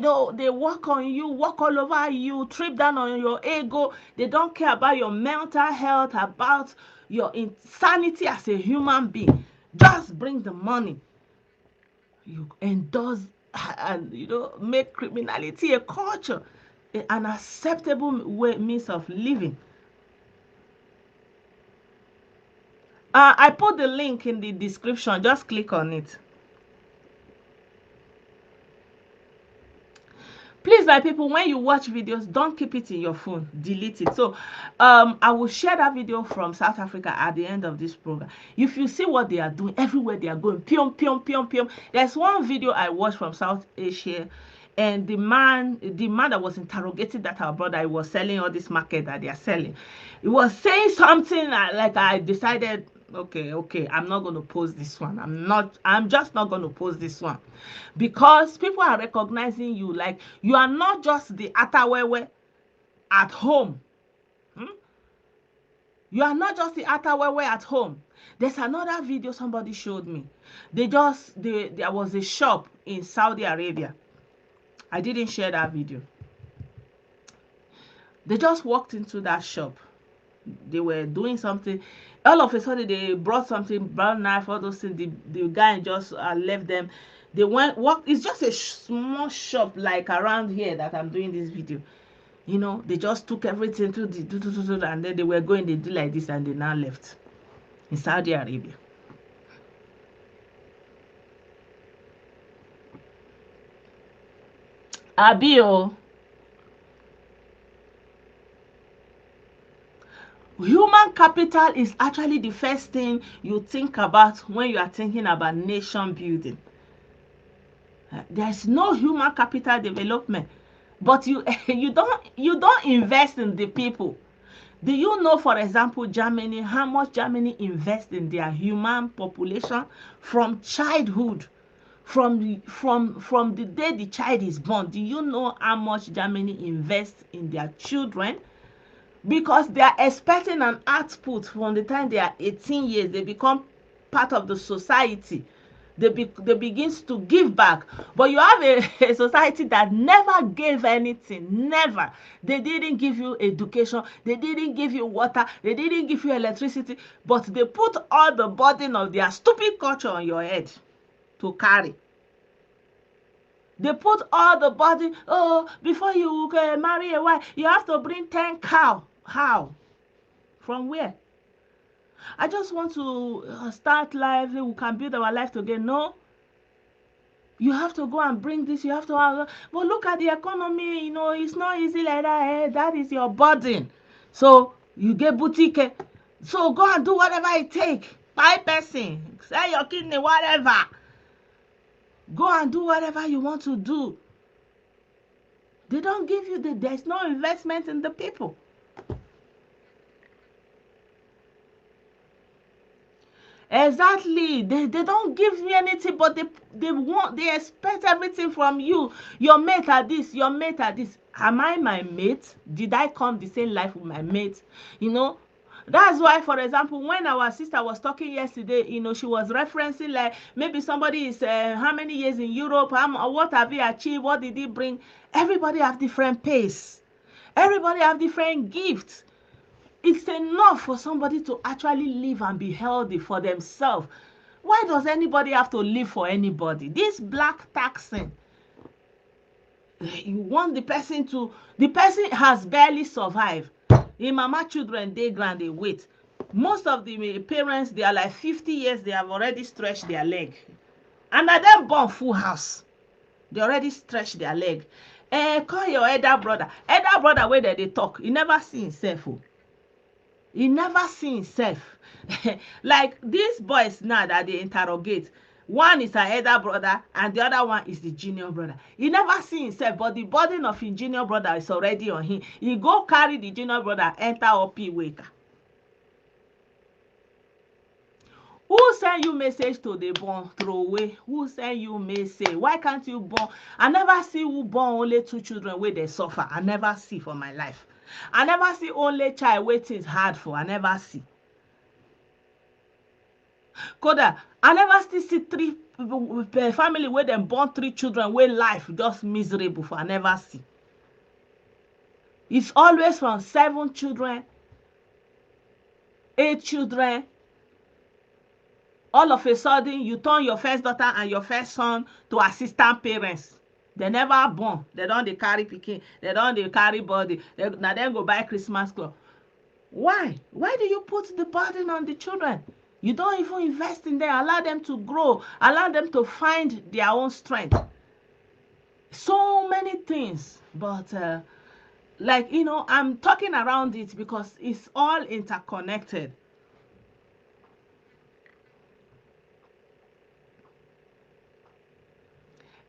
work on you, walk all over you, trip down on your ego. They don't care about your mental health, about your insanity as a human being. Just bring the money. You endorse and make criminality a culture, an acceptable means of living. I put the link in the description. Just click on it. Please, my people, when you watch videos, don't keep it in your phone. Delete it. So I will share that video from South Africa at the end of this program. If you see what they are doing, everywhere they are going, pium, pium, pium, pium. There's one video I watched from South Asia, and the man that was interrogating that our brother, he was selling all this market that they are selling. He was saying something like, I decided, okay, I'm not going to post this one. I'm just not going to post this one, because people are recognizing you. Like, you are not just the atawewe at home. You are not just the atawewe at home. There's another video somebody showed me. There was a shop in Saudi Arabia. I didn't share that video. They just walked into that shop. They were doing something. All of a sudden, they brought something, brown knife, all those things. The guy just left them. They walked. It's just a small shop, like around here that I'm doing this video. They just took everything to and then they were going. They did like this, and they now left in Saudi Arabia. Abio. Human capital is actually the first thing you think about when you are thinking about nation building. There's no human capital development, but you don't invest in the people. Do you know, for example, Germany, how much Germany invests in their human population from childhood? From the day the child is born, do you know how much Germany invests in their children? Because they are expecting an output from the time they are 18 years. They become part of the society. They begin to give back. But you have a society that never gave anything. Never. They didn't give you education. They didn't give you water. They didn't give you electricity. But they put all the burden of their stupid culture on your head to carry. They put all the burden. Oh, before you marry a wife, you have to bring 10 cows. How? From where? I just want to start life. We can build our life together. No. You have to go and bring this. You have to have, but look at the economy. You know, it's not easy like that. Eh? That is your burden. So you get boutique. So go and do whatever it takes. Buy person, sell your kidney, whatever. Go and do whatever you want to do. They don't give you there's no investment in the people. Exactly. They don't give you anything, but they expect everything from you. Your mate are this, your mate are this. Am I my mate? Did I come the same life with my mate? You know, that's why, for example, when our sister was talking yesterday, you know, she was referencing like maybe somebody is how many years in Europe, what have he achieved, what did he bring? Everybody have different pace. Everybody have different gifts. It's enough for somebody to actually live and be healthy for themselves. Why does anybody have to live for anybody? This black taxing, you want the person has barely survived. The mama children, they grand, they wait. Most of the parents, they are like 50 years, they have already stretched their leg. And at them born full house. They already stretched their leg. Call your elder brother. Elder brother, where they talk, he never see himself. He never see himself. Like these boys now that they interrogate, one is her elder brother and the other one is the junior brother. He never see himself, but the burden of his junior brother is already on him. He go carry the junior brother enter up wake. Who send you message to the born throwaway? Who send you message? Why can't you born? I never see who born only 2 children where they suffer. I never see for my life. I never see only child where things hard for. I never see. Koda, I never still see 3 family where them born 3 children where life just miserable for. I never see. It's always from 7 children, 8 children. All of a sudden, you turn your first daughter and your first son to assistant parents. They never born. They don't they carry pikin. They don't they carry body. Now then go buy Christmas cloth. Why? Why do you put the burden on the children? You don't even invest in them. Allow them to grow. Allow them to find their own strength. So many things. But like, you know, I'm talking around it because it's all interconnected.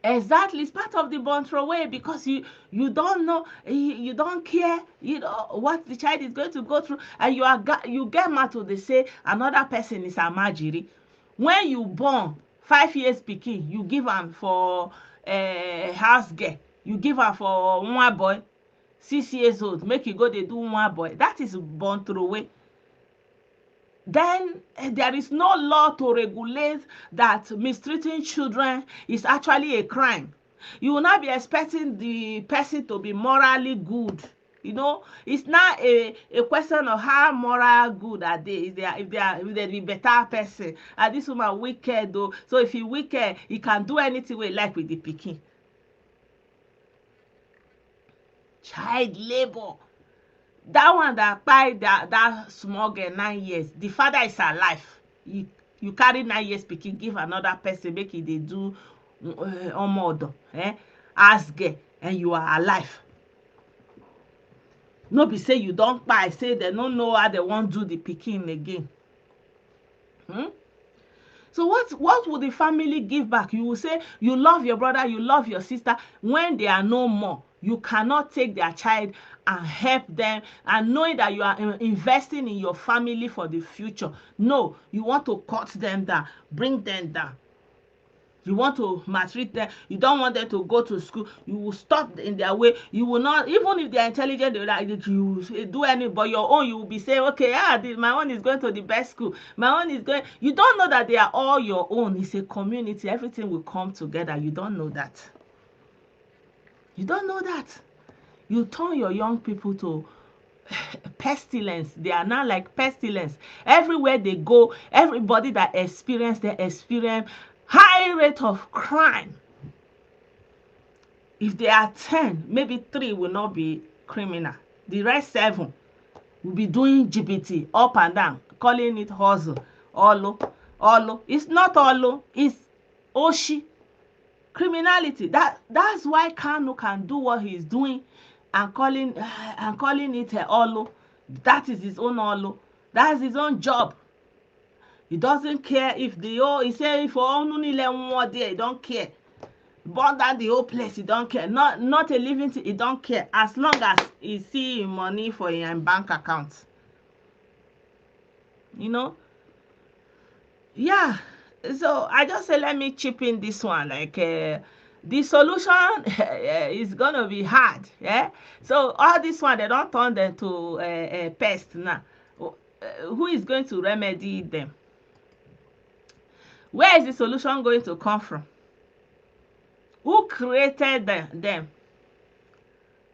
Exactly, it's part of the bantro way because you don't know, you don't care, you know what the child is going to go through, and you get mad to they say another person is a majiri. When you born 5 years pikin, you give am for house girl, you give am for one boy 6 years old, make you go dey do one boy. That is born through way. Then there is no law to regulate that mistreating children is actually a crime. You will not be expecting the person to be morally good. You know, it's not a question of how moral good are they. If they be better person. And this woman wicked though. So if he wicked, he can do anything we like with the pikin. Child labor. That one that kpai that small girl 9 years, the father is alive. You carry 9 years pikin give another person make e dey do omo as girl, and you are alive. No be say you don kpai say dem no know how dem wan do the pikin again. So what would the family give back? You will say you love your brother, you love your sister. When they are no more, you cannot take their child and help them, and knowing that you are investing in your family for the future. No, you want to cut them down, bring them down. You want to maltreat them. You don't want them to go to school. You will stop in their way. You will not, even if they are intelligent, they will like you do any, but your own, you will be saying, okay, my own is going to the best school. My own is going. You don't know that they are all your own. It's a community. Everything will come together. You don't know that. You don't know that. You turn your young people to pestilence. They are now like pestilence. Everywhere they go, everybody that they experience high rate of crime. If they are 10, maybe 3 will not be criminal. The rest 7 will be doing GPT up and down, calling it hustle. Olo. It's not olo, it's oshi. criminality. That's why Kanu can do what he's doing and calling it a olo. That is his own olo. That's his own job. He doesn't care if he say if only one there, he don't care. Burn down the whole place, he don't care. Not a living thing, he don't care. As long as he see money for him bank account. You know? Yeah. So I just say let me chip in this one. Like the solution is gonna be hard. Yeah. So all this one they don't turn them to pest now. Who is going to remedy them? Where is the solution going to come from? Who created them?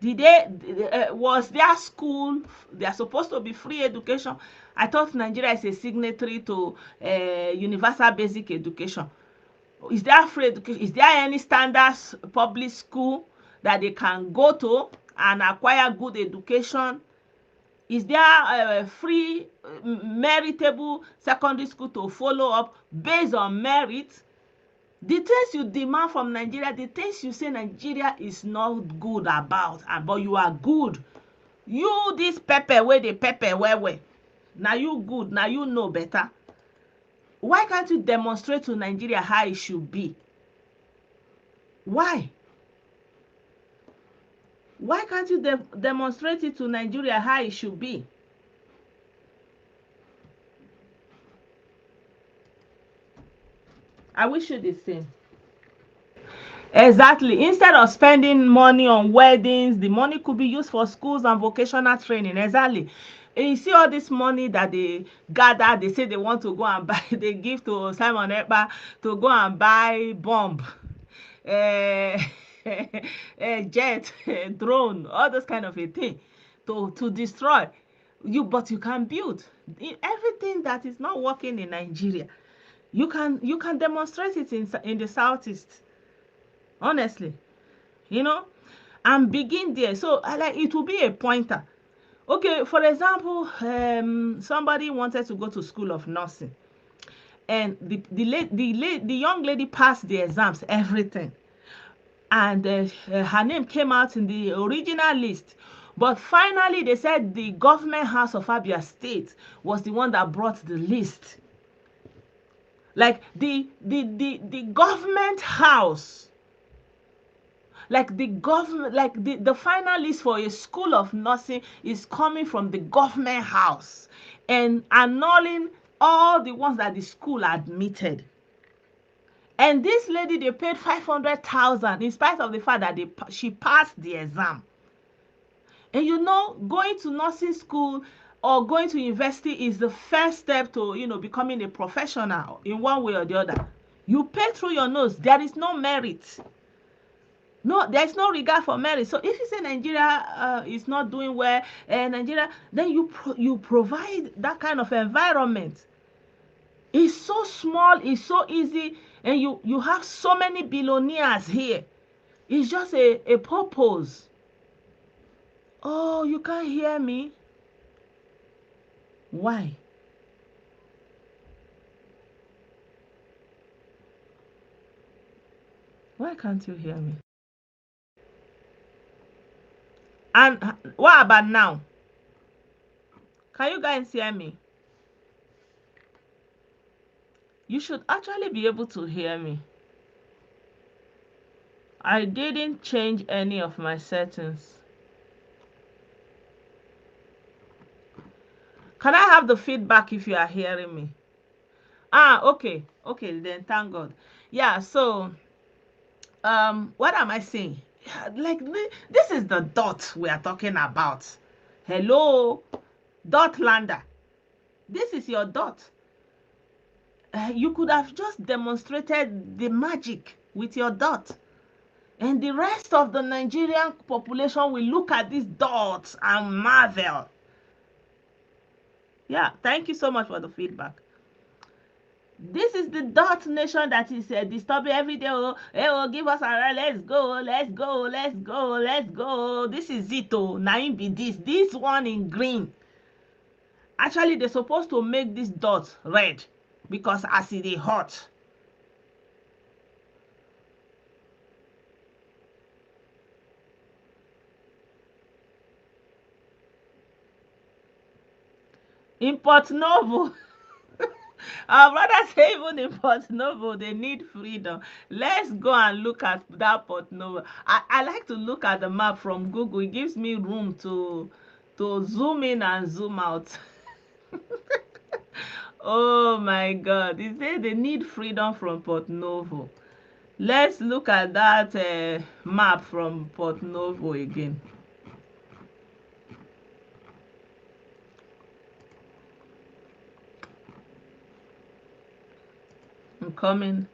Did they was their school? They are supposed to be free education. I thought Nigeria is a signatory to universal basic education. Is there free education? Is there any standards public school that they can go to and acquire good education? Is there free meritable secondary school to follow up based on merit? The things you demand from Nigeria, the things you say Nigeria is not good about, but you are good. You this pepper where the pepper where. Now you good, now you know better. Why can't you demonstrate to Nigeria how it should be? Why? Why can't you demonstrate it to Nigeria how it should be? I wish you the same. Exactly. Instead of spending money on weddings, the money could be used for schools and vocational training. Exactly. And you see all this money that they gather, they say they want to go and buy, they give to Simon Ekpa to go and buy bomb, uh, jet, drone, all those kind of a thing to destroy you, but you can build everything that is not working in Nigeria. You can demonstrate it in the southeast. Honestly, and begin there. So like it will be a pointer. Okay, for example, somebody wanted to go to school of nursing, and the young lady passed the exams, everything, and her name came out in the original list. But finally, they said the government house of Abia State was the one that brought the list. Like the government house, like the government, like the final list for a school of nursing is coming from the government house and annulling all the ones that the school admitted. And this lady, they paid 500,000 in spite of the fact that she passed the exam. And going to nursing school or going to university is the first step to becoming a professional in one way or the other. You pay through your nose. There is no merit. No, there's no regard for merit. So if you say Nigeria is not doing well, Nigeria, then you provide that kind of environment. It's so small, it's so easy, and you have so many billionaires here. It's just a purpose. Oh, you can't hear me? Why? Why can't you hear me? And what about now? Can you guys hear me? You should actually be able to hear me. I didn't change any of my settings. Can I have the feedback if you are hearing me? Okay, then thank God. Yeah, so what am I saying? Like this is the dot we are talking about. Hello, dot lander. This is your dot. You could have just demonstrated the magic with your dot, and the rest of the Nigerian population will look at these dots and marvel. Yeah, thank you so much for the feedback. This is the dot nation that is disturbing every day. Give us a let's go, let's go, let's go, let's go. This is it. Naim be this one in green. Actually, they're supposed to make this dot red because as it is hot. In Port Novo. Our brothers say even in Port Novo they need freedom. Let's go and look at that Port Novo. I like to look at the map from Google. It gives me room to zoom in and zoom out. Oh my God. They say they need freedom from Port Novo. Let's look at that map from Port Novo again. I'm coming.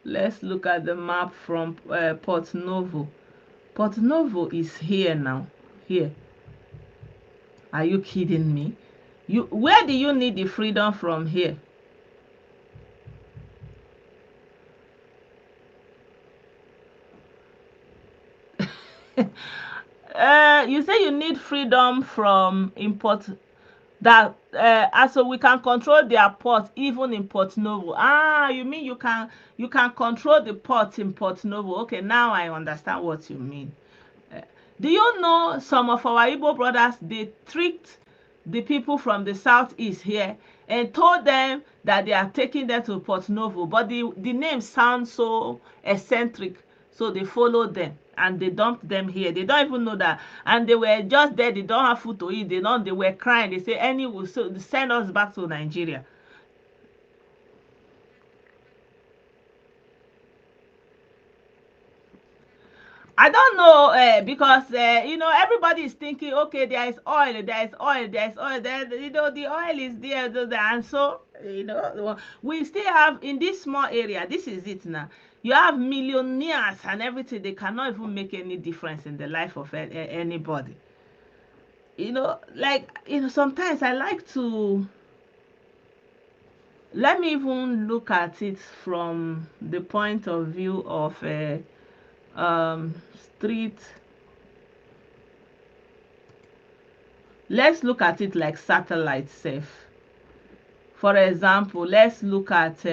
Let's look at the map from Port Novo. Port Novo is here now. Here. Are you kidding me? Where do you need the freedom from here? You say you need freedom from import that so we can control their port even in Port Novo. You mean you can control the port in Port Novo? Okay, now I understand what you mean. Do you know some of our Igbo brothers, they tricked the people from the southeast here and told them that they are taking them to Port Novo, but the name sounds so eccentric, so they followed them and they dumped them here. They don't even know that, and they were just there. They don't have food to eat. They were crying. They say, "Any will send us back to Nigeria." I don't know because everybody is thinking, okay, there is oil, there is oil, there is oil. There, the oil is there, and so we still have in this small area. This is it now. You have millionaires and everything. They cannot even make any difference in the life of anybody. Like sometimes I like to let me even look at it from the point of view of street. Let's look at it like satellite safe. For example, let's look at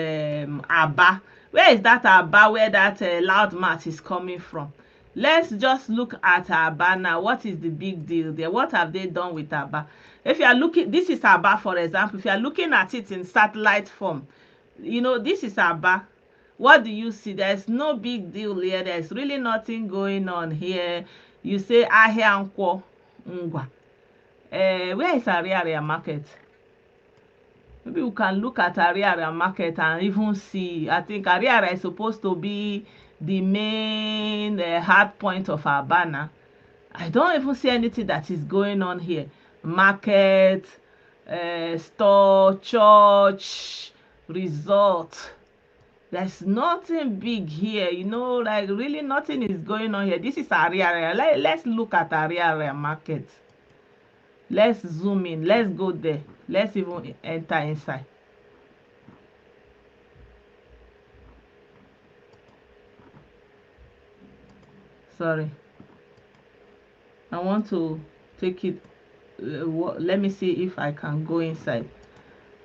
Aba. Where is that Aba where that loud mass is coming from? Let's just look at Aba now. What is the big deal there? What have they done with Aba? If you are looking, this is Aba, for example. If you are looking at it in satellite form, this is Aba. What do you see? There's no big deal here. There's really nothing going on here. You say Ahia Nkwo Ngwa. Where is 3err0r market? Maybe we can look at 3err0r market and even see. I think 3err0r is supposed to be the main hard point of our banner. I don't even see anything that is going on here. Market, store, church, resort. There's nothing big here, like really nothing is going on here. This is 3err0r. Let's look at 3err0r market. Let's zoom in. Let's go there. Let's even enter inside. Sorry. I want to take it. Let me see if I can go inside.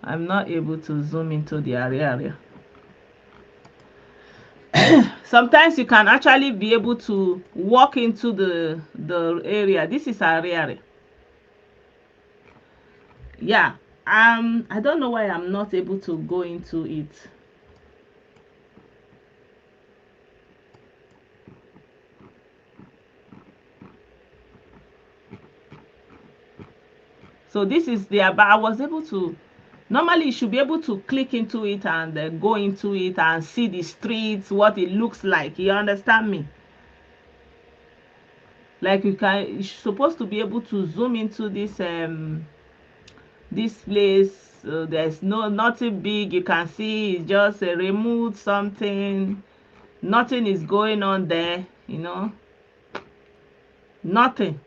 I'm not able to zoom into the area. Sometimes you can actually be able to walk into the area. This is 3err0r. Yeah. I don't know why I'm not able to go into it. So this is there, but I was able to. Normally, you should be able to click into it and go into it and see the streets, what it looks like. You understand me? Like you're supposed to be able to zoom into this place. There's nothing big. You can see it's just a remote something. Nothing is going on there. Nothing.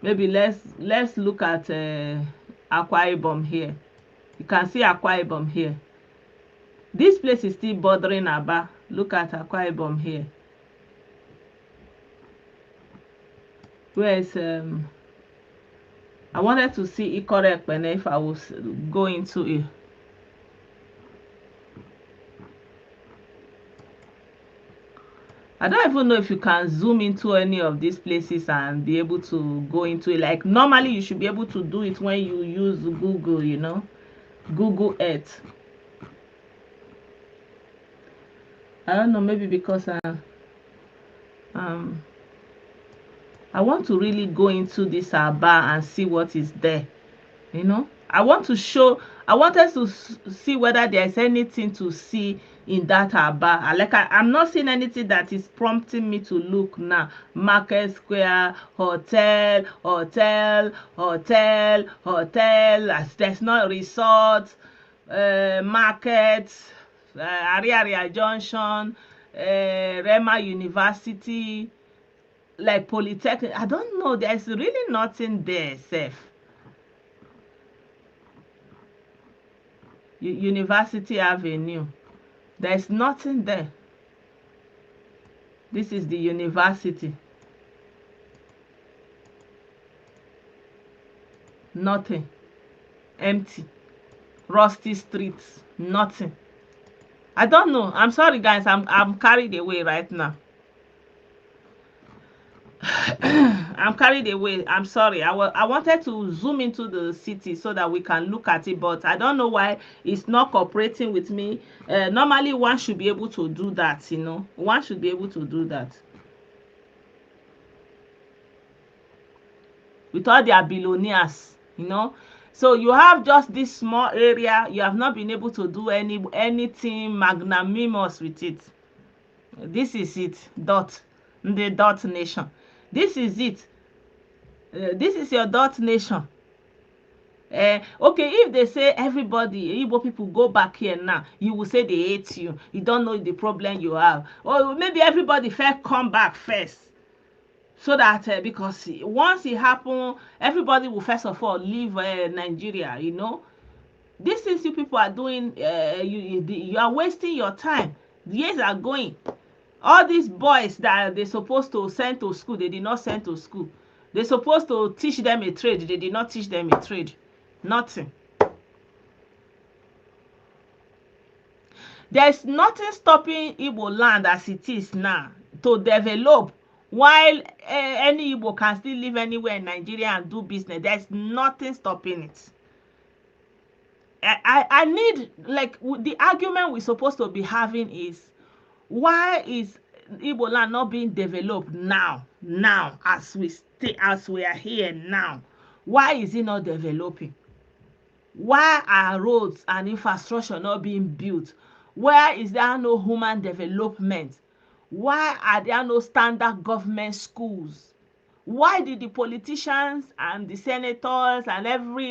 Maybe let's look at Kpai here. You can see Kpai here. This place is still bordering Aba. Look at Kpai here. Where is I wanted to see Ekpa if I was go into it. I don't even know if you can zoom into any of these places and be able to go into it. Like normally you should be able to do it when you use Google, you know, Google Earth. I don't know, maybe because um I want to really go into this Aba and see what is there. You know, I wanted to see whether there's anything to see in that Aba. Like I'm not seeing anything that is prompting me to look now. Market Square, hotel. There's not resort, market, Ariaria Junction, Rema University, like Polytechnic. I don't know. There's really nothing there, safe. University Avenue. There's nothing there. This is the university. Nothing. Empty. Rusty streets. Nothing. I don't know. I'm sorry, guys. I'm carried away right now. I'm carried away. I'm sorry. I wanted to zoom into the city so that we can look at it, but I don't know why it's not cooperating with me. Normally, one should be able to do that, you know. One should be able to do that. With all their billionaires, you know. So you have just this small area. You have not been able to do anything magnanimous with it. This is it. Dot. The dot nation. This is it. This is your dot nation. Okay, if they say everybody, Igbo people go back here now, you will say they hate you. You don't know the problem you have. Or maybe everybody first come back first. So that because once it happen, everybody will first of all leave Nigeria, you know. These things you people are doing, you are wasting your time. The years are going. All these boys that they're supposed to send to school, they did not send to school. They're supposed to teach them a trade, they did not teach them a trade. Nothing. There's nothing stopping Igbo land as it is now to develop while any Igbo can still live anywhere in Nigeria and do business. There's nothing stopping it. I need, like, the argument we're supposed to be having is, why is Igbo land not being developed now as we are here now? Why is it not developing? Why are roads and infrastructure not being built? Where is there no human development? Why are there no standard government schools? Why did the politicians and the senators and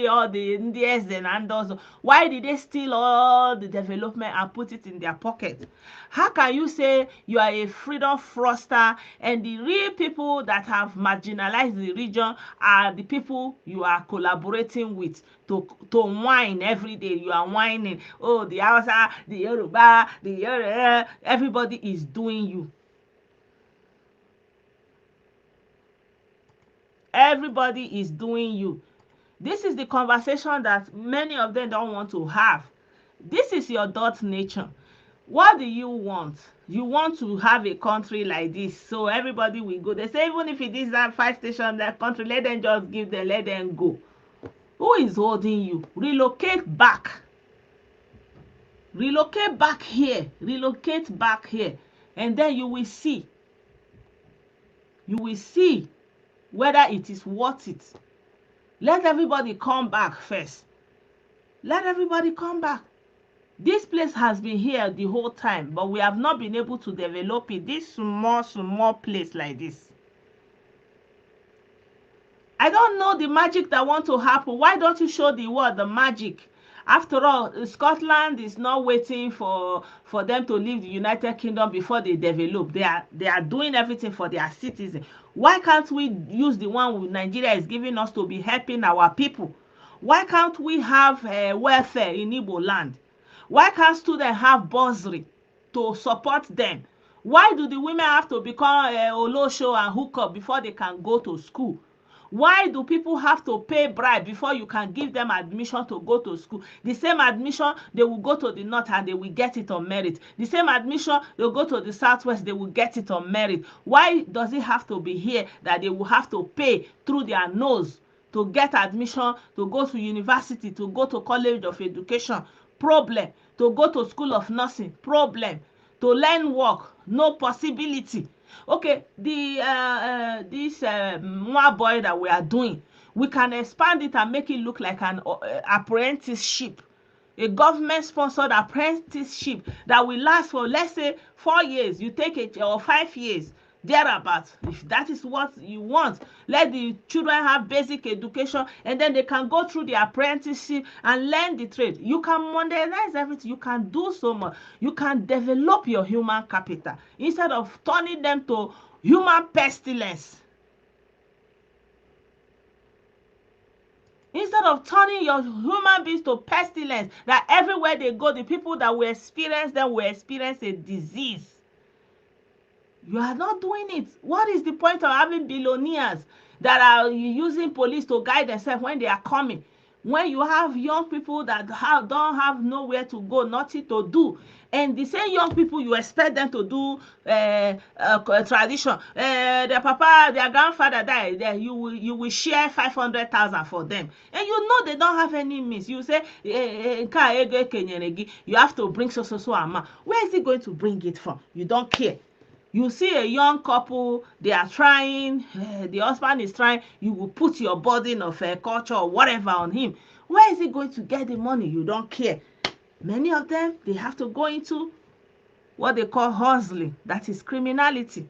all the Indians and those, why did they steal all the development and put it in their pocket? How can you say you are a freedom froster and the real people that have marginalized the region are the people you are collaborating with to whine every day? You are whining, oh, the Hausa, the Yoruba, everybody is doing you. Everybody is doing you. This is the conversation that many of them don't want to have. This is your dot nature. What do you want? You want to have a country like this, so everybody will go. They say even if it is that 5 station that country, let them just give them, let them go. Who is holding you? Relocate back. Relocate back here. Relocate back here. And then you will see. You will see whether it is worth it. Let everybody come back first. Let everybody come back. This place has been here the whole time, but we have not been able to develop it. This small place like this. I don't know the magic that want to happen. Why don't you show the world the magic? After all, Scotland is not waiting for them to leave the United Kingdom before they develop. They are doing everything for their citizens. Why can't we use the one Nigeria is giving us to be helping our people? Why can't we have welfare in Igbo land? Why can't students have bursary to support them? Why do the women have to become Olosho and hook up before they can go to school? Why do people have to pay bribe before you can give them admission to go to school? The same admission, they will go to the north and they will get it on merit. The same admission, they'll go to the southwest, they will get it on merit. Why does it have to be here that they will have to pay through their nose to get admission, to go to university, to go to college of education? Problem. To go to school of nursing? Problem. To learn work? No possibility. Okay, this one boy that we are doing, we can expand it and make it look like an apprenticeship, a government sponsored apprenticeship that will last for, let's say, 4 years. You take it, or 5 years thereabout. If that is what you want, let the children have basic education and then they can go through the apprenticeship and learn the trade. You can modernize everything. You can do so much. You can develop your human capital instead of turning them to human pestilence. Instead of turning your human beings to pestilence, that everywhere they go, the people that will experience them will experience a disease. You are not doing it. What is the point of having billionaires that are using police to guide themselves when they are coming? When you have young people that don't have nowhere to go, nothing to do, and the same young people, you expect them to do tradition. Their papa, their grandfather died. You will share 500,000 for them, and you know they don't have any means. You say you have to bring so amount. Where is he going to bring it from? You don't care. You see a young couple, they are trying, the husband is trying, you will put your burden of culture or whatever on him. Where is he going to get the money? You don't care. Many of them, they have to go into what they call hustling. That is criminality.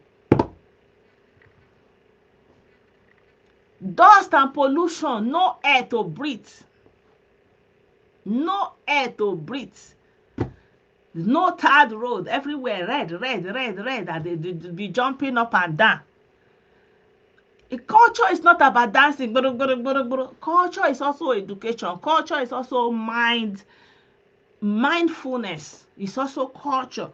Dust and pollution, no air to breathe. No air to breathe. No tarred road, everywhere red, and they be jumping up and down. A culture is not about dancing. Culture is also education. Culture is also mindfulness. It's also culture.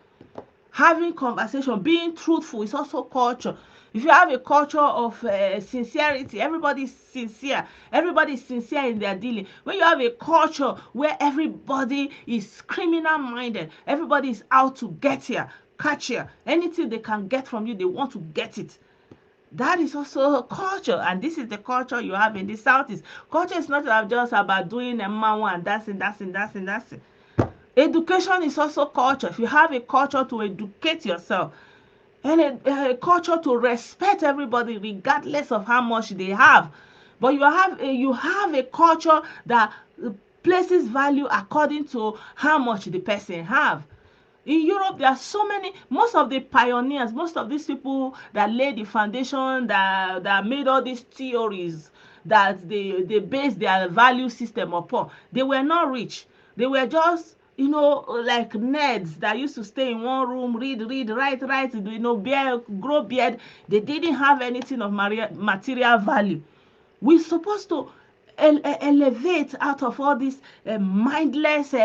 Having conversation, being truthful is also culture. If you have a culture of sincerity, everybody is sincere. Everybody is sincere in their dealing. When you have a culture where everybody is criminal-minded, everybody is out to get here, catch here. Anything they can get from you, they want to get it. That is also a culture, and this is the culture you have in the Southeast. Culture is not just about doing a mawa and dancing. Education is also culture. If you have a culture to educate yourself, and a culture to respect everybody regardless of how much they have, but you have a culture that places value according to how much the person have. In Europe, there are so many, most of the pioneers, most of these people that laid the foundation, that made all these theories that they base their value system upon, they were not rich. They were just, like nerds that used to stay in one room, read, write, grow beard. They didn't have anything of material value. We're supposed to elevate out of all this mindless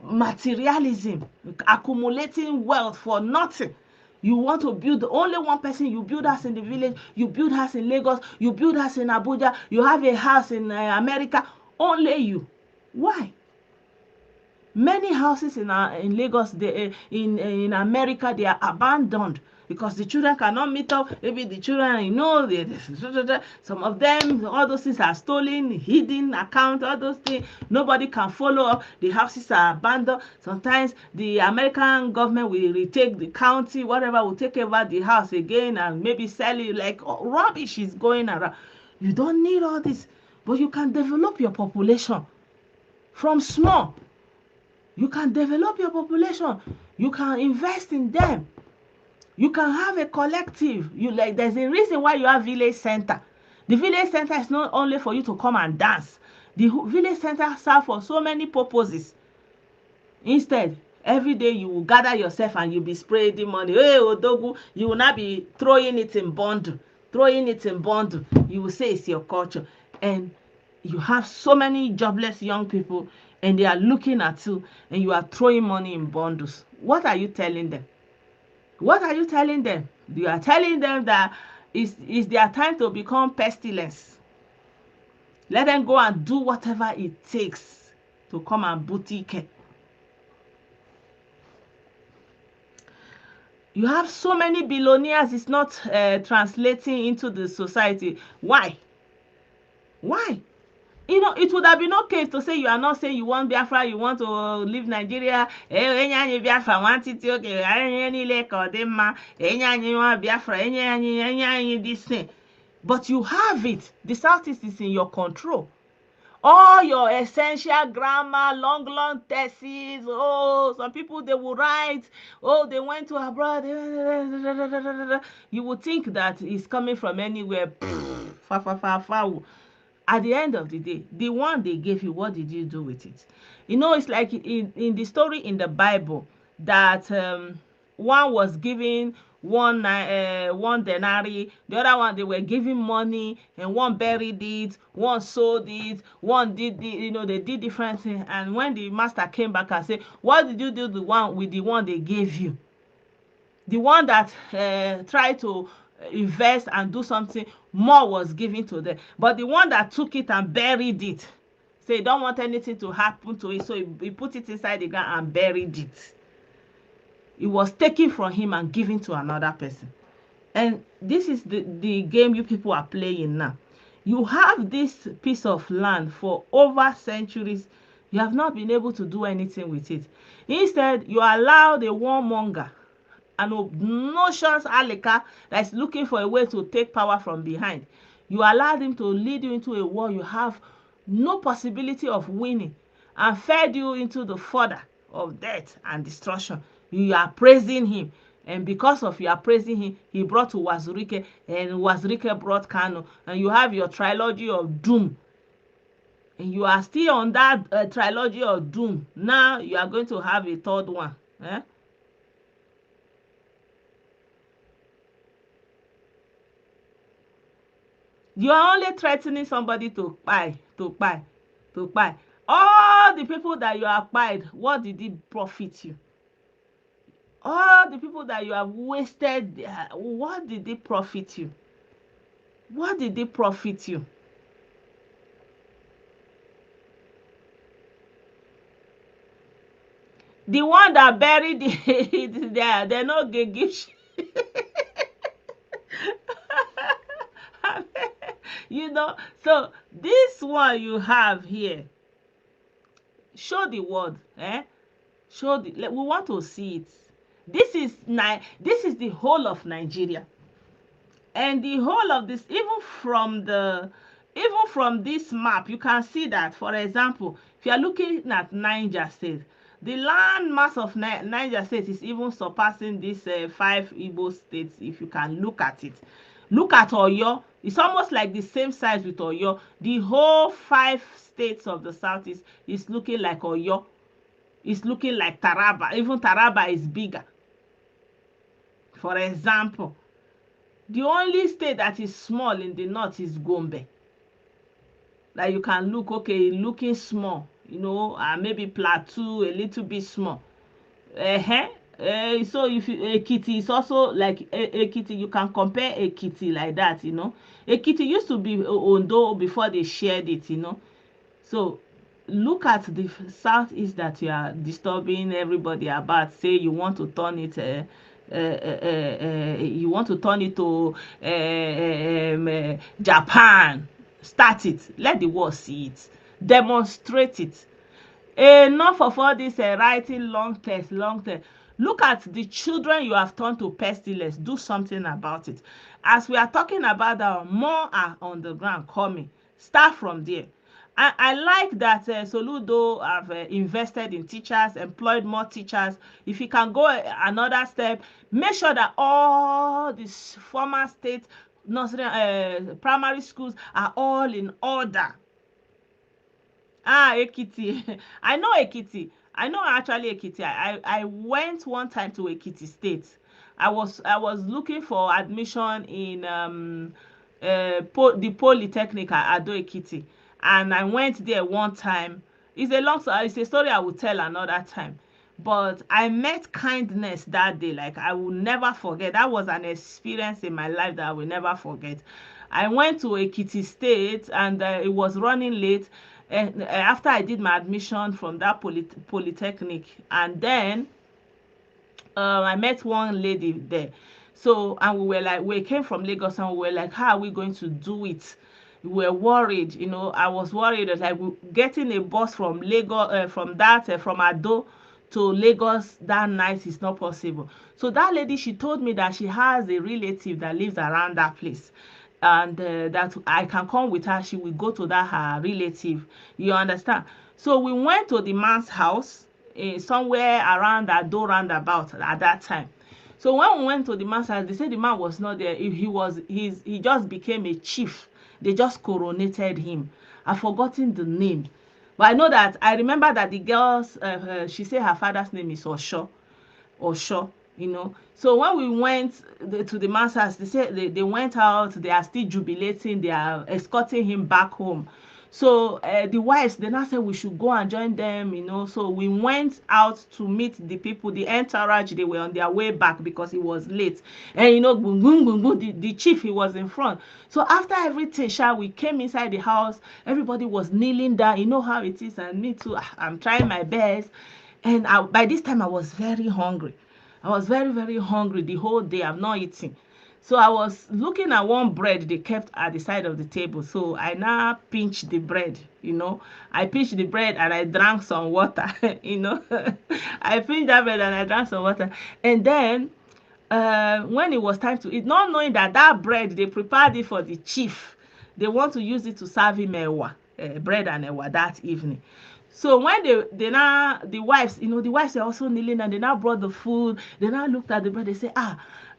materialism, accumulating wealth for nothing. You want to build only one person. You build house in the village, you build house in Lagos, you build house in Abuja, you have a house in America. Only you. Why? Many houses in Lagos, in America, they are abandoned because the children cannot meet up. Maybe the children, some of them, all those things are stolen, hidden account, all those things. Nobody can follow up. The houses are abandoned. Sometimes the American government will retake the county, whatever, will take over the house again and maybe sell it. Like rubbish is going around. You don't need all this, but you can develop your population from small. You can develop your population. You can invest in them. You can have a collective. There's a reason why you have village center. The village center is not only for you to come and dance. The village center serves for so many purposes. Instead, every day you will gather yourself and you'll be spraying the money. Hey, Odogu, you will not be throwing it in bundle. You will say it's your culture. And you have so many jobless young people and they are looking at you and you are throwing money in bundles. What are you telling them? You are telling them that It's their time to become pestilence. Let them go and do whatever it takes to come and boutique. You have so many billionaires, it's not translating into the society. Why? Why? It would have been okay to say you are not saying you want Biafra, you want to leave Nigeria. Biafra want it, okay. Biafra, this thing. But you have it. The Southeast is in your control. All your essential grammar, long theses. Oh, some people they will write. Oh, they went to abroad. You would think that it's coming from anywhere. Far. At the end of the day, the one they gave you, what did you do with it? It's like in the story in the Bible that one was giving one denarii, the other one they were giving money, and one buried it, one sold it, one did they did different things. And when the master came back and said, what did you do with the one they gave you? The one that tried to invest and do something more was given to them, but the one that took it and buried it, say don't want anything to happen to it, so he put it inside the ground and buried it. It was taken from him and given to another person. And this is the game you people are playing now. You have this piece of land for over centuries. You have not been able to do anything with it. Instead, you allow the warmonger, an obnoxious Aleka that is looking for a way to take power from behind. You allow him to lead you into a war you have no possibility of winning, and fed you into the fodder of death and destruction. You are praising him, and because of you are praising him, he brought to Wazurike, and Wazurike brought Kano, and you have your trilogy of doom. And you are still on that trilogy of doom. Now you are going to have a third one. You are only threatening somebody to buy. All the people that you have buyed, what did it profit you? All the people that you have wasted, what did it profit you? What did it profit you? The one that buried it there, they're not going to give shit. So this one you have here, show the world, we want to see it. This is the whole of Nigeria, and the whole of this, even from this map, you can see that. For example, if you are looking at Niger State, the land mass of Niger State is even surpassing these 5 Igbo states. If you can look at it, look at Oyo. It's almost like the same size with Oyo. The whole 5 states of the Southeast is looking like Oyo. It's looking like Taraba. Even Taraba is bigger. For example, the only state that is small in the north is Gombe. Like you can look, okay, looking small, maybe Plateau, a little bit small. So if Ekiti is also like Ekiti, you can compare Ekiti like that. Ekiti used to be Ondo before they shared it. So look at the southeast that you are disturbing everybody about. Say you want to turn it to Japan. Start it. Let the world see it. Demonstrate it. Enough of all this writing long text. Look at the children you have turned to pestilence. Do something about it. As we are talking about that, more are on the ground coming. Start from there. I like that Soludo have invested in teachers, employed more teachers. If you can go another step, make sure that all these former state nursery, primary schools are all in order. Ekiti. I know Ekiti. I know actually Ekiti. I went one time to Ekiti State. I was looking for admission in the Polytechnic at Ado Ekiti, and I went there one time. It's a story I will tell another time. but I met kindness that day. Like, I will never forget. That was an experience in my life that I will never forget. I went to Ekiti State, and it was running late. And after I did my admission from that polytechnic, and then I met one lady there. So, and we were like, we came from Lagos, and we were like, how are we going to do it? We were worried, I was worried that, like, getting a bus from Lagos, from Ado to Lagos that night is not possible. So that lady, she told me that she has a relative that lives around that place, and that I can come with her. She will go to that her relative. You understand? So we went to the man's house, somewhere around that door roundabout at that time. So when we went to the man's house, they said the man was not there. He just became a chief. They just coronated him. I've forgotten the name, but I know that I remember that the girls. She said her father's name is Osho. So when we went to the man's house, they said they went out, they are still jubilating, they are escorting him back home. So the wives, they now said we should go and join them. So we went out to meet the people, the entourage. They were on their way back because it was late. And boom, boom, boom, boom, the chief, he was in front. So after everything, we came inside the house. Everybody was kneeling down. You know how it is, and me too. I'm trying my best. And by this time, I was very hungry. I was very, very hungry the whole day. I've not eaten. So I was looking at one bread they kept at the side of the table. So I now pinched the bread. I pinched the bread and I drank some water. I pinched that bread and I drank some water. And then when it was time to eat, not knowing that that bread, they prepared it for the chief. They want to use it to serve him bread and ewa that evening. So when they now, the wives, the wives are also kneeling, and they now brought the food. They now looked at the bread. They say,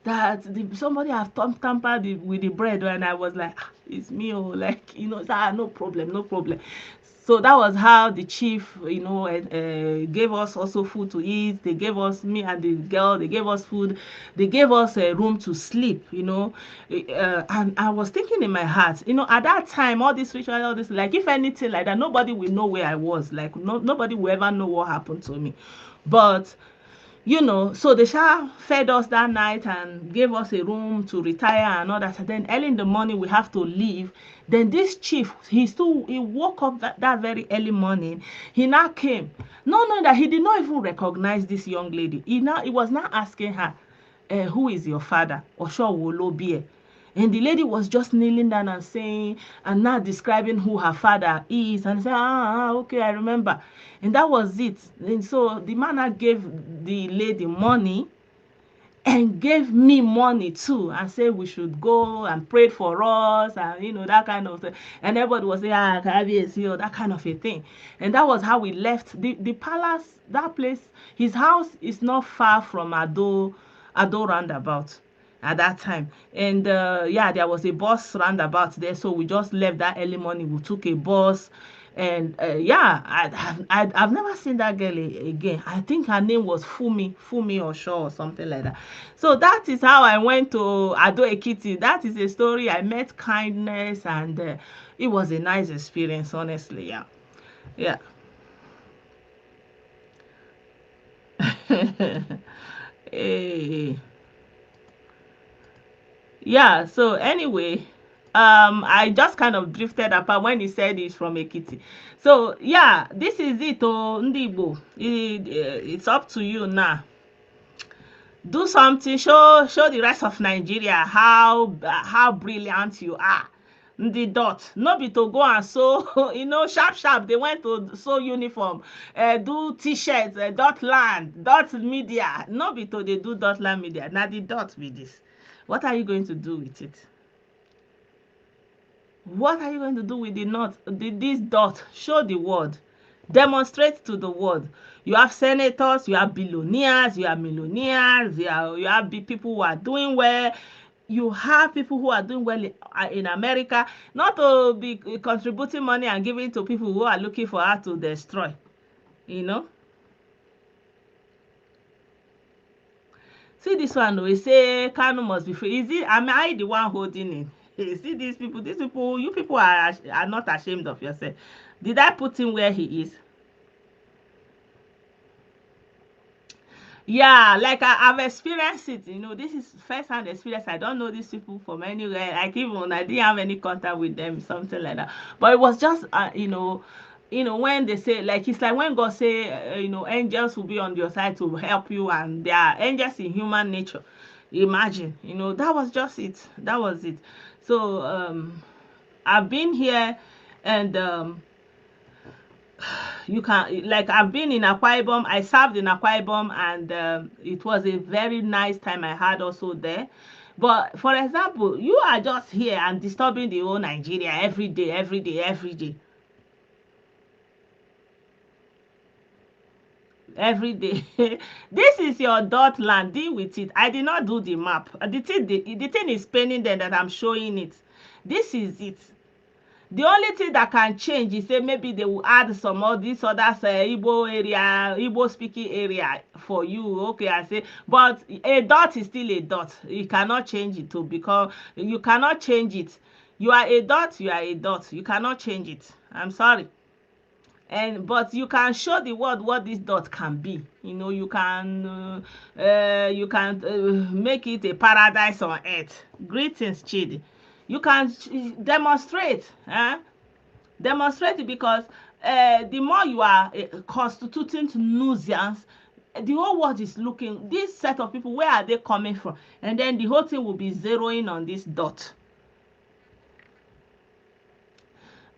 that somebody have tampered with the bread. And I was like, it's me. Oh, like, no problem, no problem. So that was how the chief, gave us also food to eat. They gave us, me and the girl, they gave us food. They gave us a room to sleep. And I was thinking in my heart, at that time, all this ritual, all this, like, if anything like that, nobody will know where I was. Like, nobody will ever know what happened to me. But so they fed us that night and gave us a room to retire and all that. And then early in the morning, we have to leave. Then this chief, he woke up that very early morning. He now came, not knowing that he did not even recognize this young lady. He was now asking her, who is your father? Osho Wolobie. And the lady was just kneeling down and saying, and now describing who her father is, and say, okay, I remember. And that was it. And so the man now gave the lady money and gave me money too, and said we should go and pray for us, and that kind of thing. And everybody was saying, that kind of a thing. And that was how we left the palace. That place, his house is not far from Ado roundabout at that time. And there was a bus roundabout there, so we just left that early morning. We took a bus. And I've never seen that girl again. I think her name was Fumi or Shaw or something like that. So that is how I went to Ado Ekiti. That is a story. I met kindness, and it was a nice experience, honestly. Yeah. Eh, yeah. So anyway, I just kind of drifted apart when he said he's from Ekiti. So yeah, this is it. Oh, Ndibo, it's up to you now. Do something. Show the rest of Nigeria how brilliant you are. The dot, no be to go and sew, sharp sharp. They went to sew uniform, do t-shirts, dot land, dot media. No be to they do dot land media. Now the dot be this. What are you going to do with it? What are you going to do with this dot? Show the world. Demonstrate to the world. You have senators, you have billionaires, you have millionaires, you have people who are doing well. You have people who are doing well in America, not to be contributing money and giving to people who are looking for her to destroy. You know. See this one, we say Kanu must be free. Am I the one holding it? See these people, you people are not ashamed of yourself. Did I put him where he is? Yeah, like I've experienced it. This is first-hand experience. I don't know these people from anywhere. Like even I didn't have any contact with them, something like that. But it was just, when they say, like, it's like when God say, angels will be on your side to help you, and they are angels in human nature. Imagine, that was just it. That was it. So I've been here, and you can, like, I've been in Akwa Ibom. I served in Akwa Ibom, and it was a very nice time I had also there. But for example, you are just here and disturbing the whole Nigeria every day, every day, every day, every day. This is your dot land. Deal with it. I did not do the map. The thing is paining them that I'm showing it. This is it. The only thing that can change is say maybe they will add some of this other Igbo area, Igbo speaking area for you. Okay, I say, but a dot is still a dot. You cannot change it to become. You cannot change it. You are a dot. You are a dot. You cannot change it. I'm sorry. But you can show the world what this dot can be. You can make it a paradise on earth. Greetings, Chidi. You can demonstrate. Demonstrate it, because the more you are constituting nuisance, the whole world is looking, this set of people, where are they coming from? And then the whole thing will be zeroing on this dot.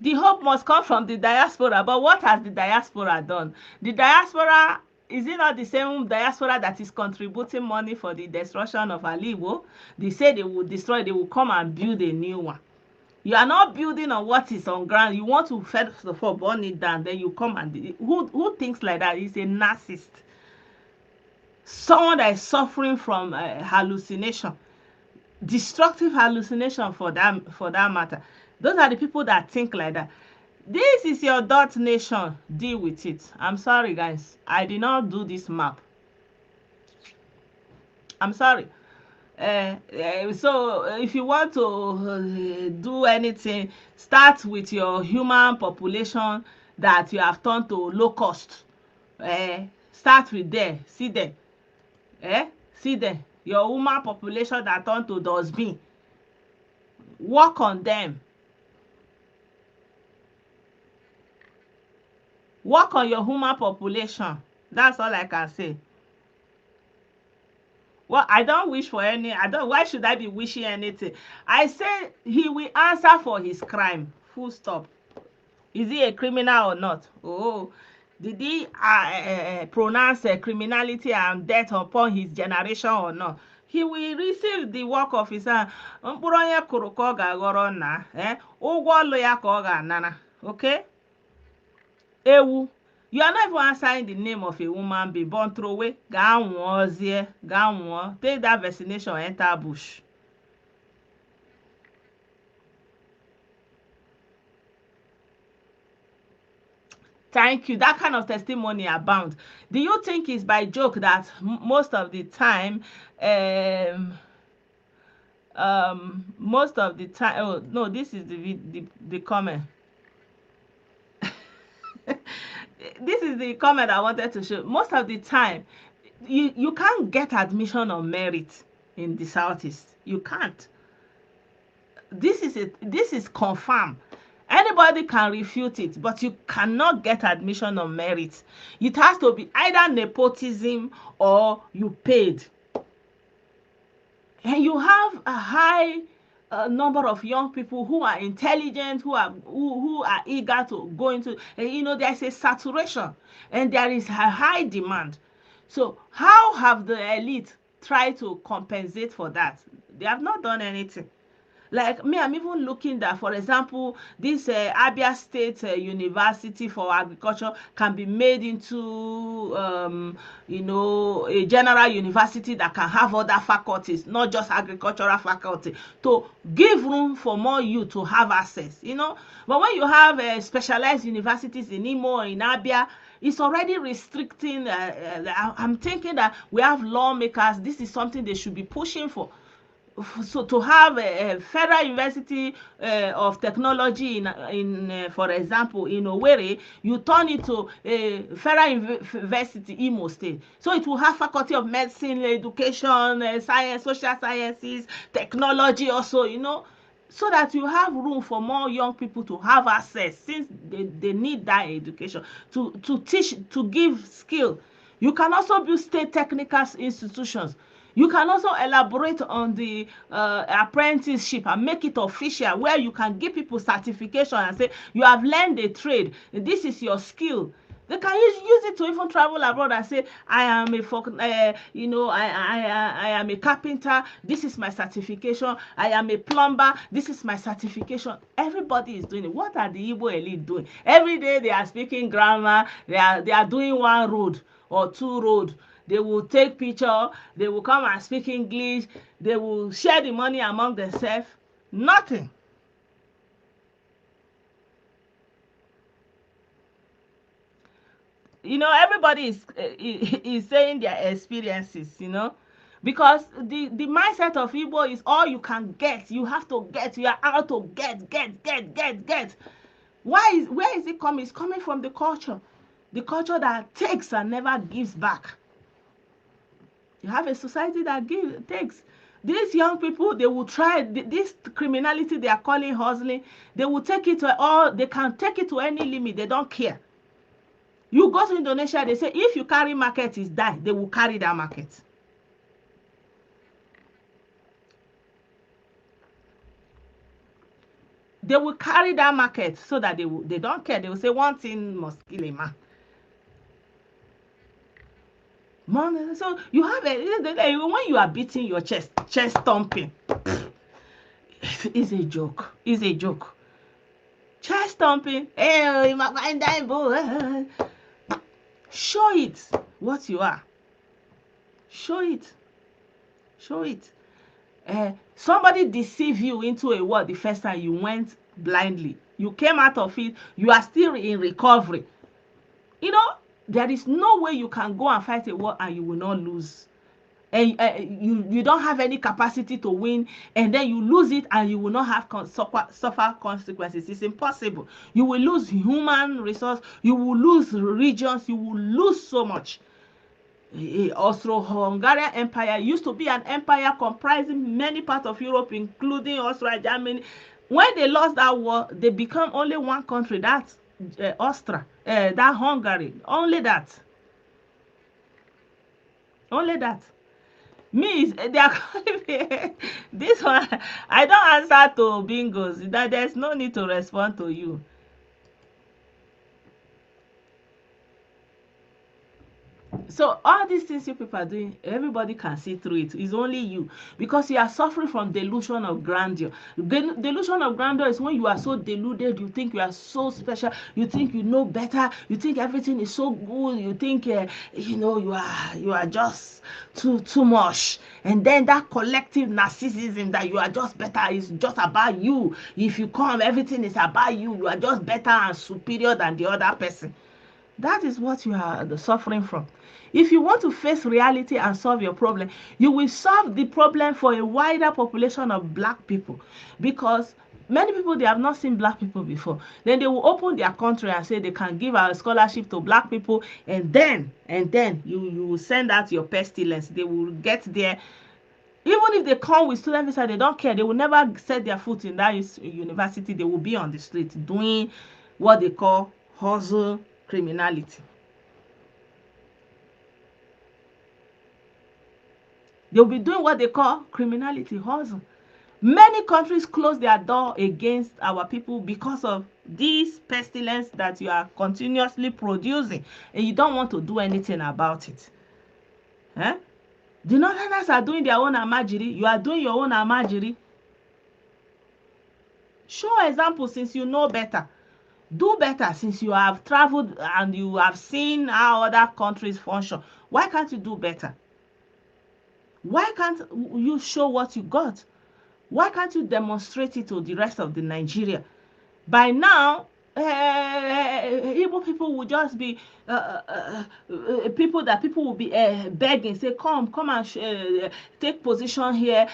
The hope must come from the diaspora. But what has the diaspora done? The diaspora, is it not the same diaspora that is contributing money for the destruction of Aliwo? They say they will destroy, they will come and build a new one. You are not building on what is on ground. You want to first of all burn it down, then you come and who thinks like that is a narcissist. Someone that is suffering from hallucination, destructive hallucination for that matter. Those are the people that think like that. This is your dot nation. Deal with it. I'm sorry, guys. I did not do this map. I'm sorry. So if you want to do anything, start with your human population that you have turned to low cost. Start with there. See there. See there. Your human population that turned to dustbin. Work on them. Work on your human population. That's all I can say. Well, I don't wish for any. Why should I be wishing anything? I say he will answer for his crime. Full stop. Is he a criminal or not? Oh, did he pronounce criminality and death upon his generation or not? He will receive the work of his hand. Mkpụrụ onye kụrụ ka ọ ga-aghọrọ nna. Ụgwọ ọlụ ya ka ọ ga-anara. Okay? Ewu. You are not even answering the name of a woman being born through away. Take that vaccination, enter bush. Thank you. That kind of testimony abound. Do you think it's by joke that most of the time, oh no, this is the comment. This is the comment I wanted to show. Most of the time, you can't get admission on merit in the Southeast. You can't. This is confirmed. Anybody can refute it, but you cannot get admission on merit. It has to be either nepotism or you paid. And you have a high number of young people who are intelligent, who are eager to go into, there's a saturation and there is a high demand. So how have the elite tried to compensate for that? They have not done anything. Like me, I'm even looking that, for example, this Abia State University for Agriculture can be made into, a general university that can have other faculties, not just agricultural faculty, to give room for more youth to have access, But when you have specialized universities in Imo or in Abia, it's already restricting. I'm thinking that we have lawmakers. This is something they should be pushing for. so to have a federal university of technology in for example in Owerri, you turn it to a federal university Imo State, so it will have faculty of medicine, education, science, social sciences, technology also, so that you have room for more young people to have access, since they need that education to teach, to give skill. You can also build state technical institutions. You can also elaborate on the apprenticeship and make it official, where you can give people certification and say you have learned a trade, this is your skill. They can use it to even travel abroad and say, I am I am a carpenter, this is my certification. I am a plumber, this is my certification. Everybody is doing it. What are the Igbo elite doing? Every day they are speaking grammar, they are doing one road or two road. They will take picture, they will come and speak English, they will share the money among themselves. Nothing. Everybody is saying their experiences, because the mindset of Igbo is all you can get, you have to get, you are out to get. Where is it coming? It's coming from the culture that takes and never gives back. You have a society that takes. These young people, they will try this criminality they are calling hustling. They will take it to all. They can take it to any limit. They don't care. You go to Indonesia, they say if you carry market is die. They will carry that market. They will carry that market so that they don't care. They will say one thing must kill a man. So you have when you are beating your chest thumping, it's a joke. It's a joke. Chest thumping. Hey, show it what you are. Show it. Show it. Somebody deceived you into a word the first time, you went blindly. You came out of it. You are still in recovery. There is no way you can go and fight a war and you will not lose. And you don't have any capacity to win, and then you lose it and you will not have suffer consequences. It's impossible. You will lose human resource, you will lose regions, you will lose so much. Austro-Hungarian Empire used to be an empire comprising many parts of Europe, including Austria, Germany. When they lost that war, they become only one country, that's Austria, that Hungary. Only that. Only that. Me, they are calling me this one. I don't answer to bingos. That there's no need to respond to you. So all these things you people are doing, everybody can see through it. It's only you, because you are suffering from delusion of grandeur. Delusion of grandeur is when you are so deluded, you think you are so special, you think you know better, you think everything is so good, you think you are just too much, and then that collective narcissism that you are just better is just about you. If you come, everything is about you. You are just better and superior than the other person. That is what you are suffering from. If you want to face reality and solve your problem, you will solve the problem for a wider population of black people, because many people, they have not seen black people before. Then they will open their country and say they can give a scholarship to black people, and then you will send out your pestilence. They will get there. Even if they come with student visa, they don't care. They will never set their foot in that university. They will be on the street doing what they call hustle criminality. They'll be doing what they call criminality, hustle. Many countries close their door against our people because of this pestilence that you are continuously producing, and you don't want to do anything about it. The Northerners are doing their own amajiri. You are doing your own amajiri. Show example since you know better. Do better since you have traveled and you have seen how other countries function. Why can't you do better? Why can't you show what you got? Why can't you demonstrate it to the rest of the Nigeria? By now, Igbo people will just be people that people will be begging, say, come and take position here,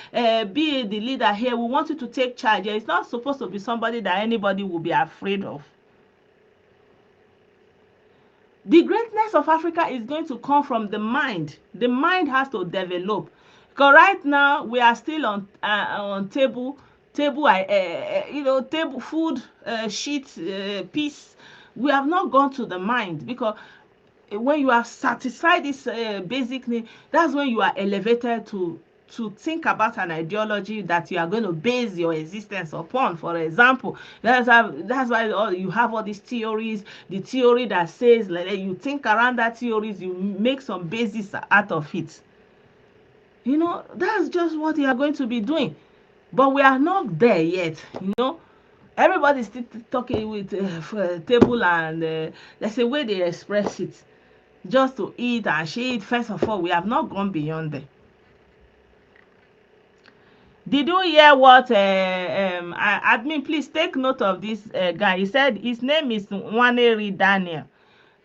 be the leader here. We want you to take charge. It's not supposed to be somebody that anybody will be afraid of. The greatness of Africa is going to come from the mind. The mind has to develop. Because right now we are still on table, table food, sheet, piece. We have not gone to the mind, because when you are satisfied this basic need, that's when you are elevated to think about an ideology that you are going to base your existence upon. For example, that's why you have all these theories. The theory that says, like, you think around that theories, you make some basis out of it. That's just what you are going to be doing. But we are not there yet. Everybody's still talking with table, and there's a way they express it, just to eat and shit. First of all, we have not gone beyond there. Did you hear what admin, please take note of this guy. He said his name is 3err0r Daniel.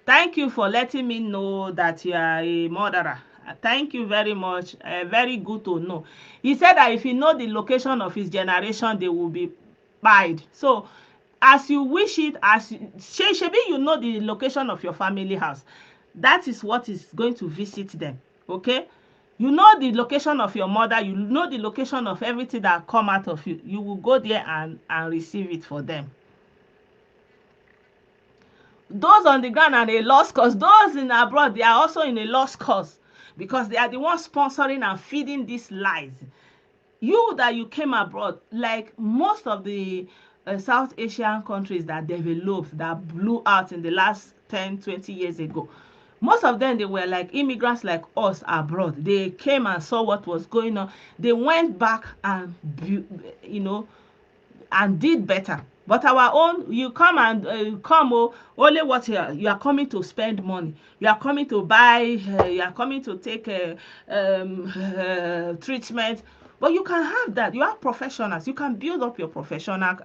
Thank you for letting me know that you are a murderer. Thank you very much. Very good to know. He said that if you know the location of his generation, they will be pied. So as you wish it, maybe you know the location of your family house. That is what is going to visit them. Okay? You know the location of your mother, you know the location of everything that come out of you. You will go there and receive it for them. Those on the ground are a lost cause. Those in abroad, they are also in a lost cause, because they are the ones sponsoring and feeding these lies. You that you came abroad, like most of the South Asian countries that developed, that blew out in the last 10-20 years ago, most of them, they were like immigrants like us abroad. They came and saw what was going on. They went back and and did better. But our own, you come and only what you are coming to spend money. You are coming to buy. You are coming to take treatment. But you can have that. You have professionals. You can build up your professional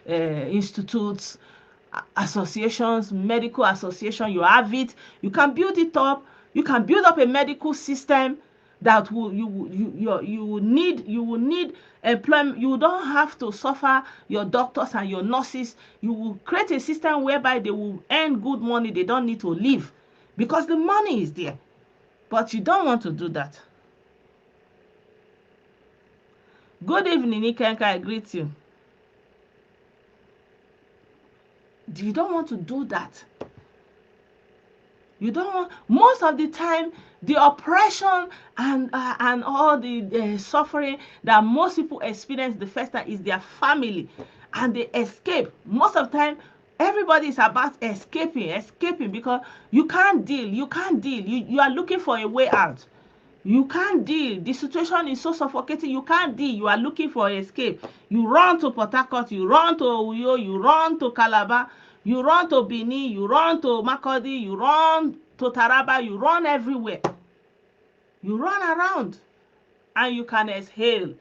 institutes, associations, medical association. You have it. You can build it up. You can build up a medical system that you will need employment. You don't have to suffer your doctors and your nurses. You will create a system whereby they will earn good money. They don't need to live, because the money is there. But you don't want to do that. Good evening, Ikenka. I greet you. You don't want to do that. You don't want. Most of the time, the oppression and all the suffering that most people experience the first time is their family, and they escape. Most of the time, everybody is about escaping, because you can't deal. You are looking for a way out. You can't deal. The situation is so suffocating. You can't deal. You are looking for escape. You run to Port Harcourt. You run to Uyo. You run to Calabar. You run to Benin. You run to Makurdi. You run to Taraba. You run everywhere. You run around, and you can exhale.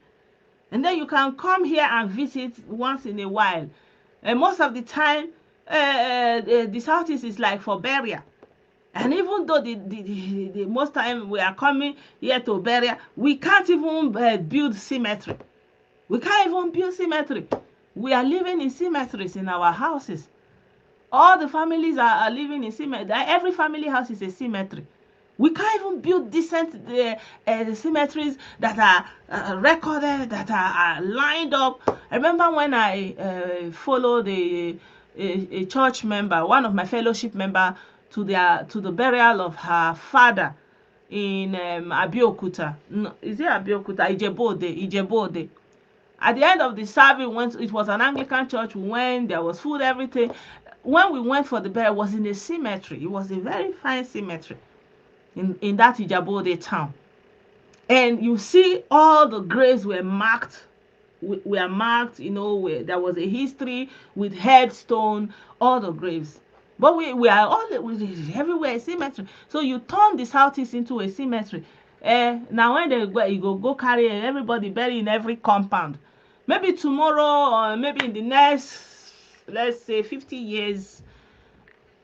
And then you can come here and visit once in a while. And most of the time, the Southeast is like for burial. And even though the most time we are coming here to bury, we can't even build cemetery. We can't even build cemetery. We are living in cemeteries in our houses. All the families are living in cemetery. Every family house is a cemetery. We can't even build decent cemeteries that are recorded, that are lined up. I remember when I followed a church member, one of my fellowship member, to the burial of her father in Abeokuta. No, is it Abeokuta? Ijebode. At the end of the service, it was an Anglican church. We went, there was food, everything. When we went for the burial, it was in a cemetery. It was a very fine cemetery in that Ijebode town. And you see all the graves were marked. Were marked, where there was a history with headstone, all the graves. But we are all everywhere a cemetery. So you turn the Southeast into a cemetery. Now when you go carry everybody bury in every compound. Maybe tomorrow, or maybe in the next let's say 50 years,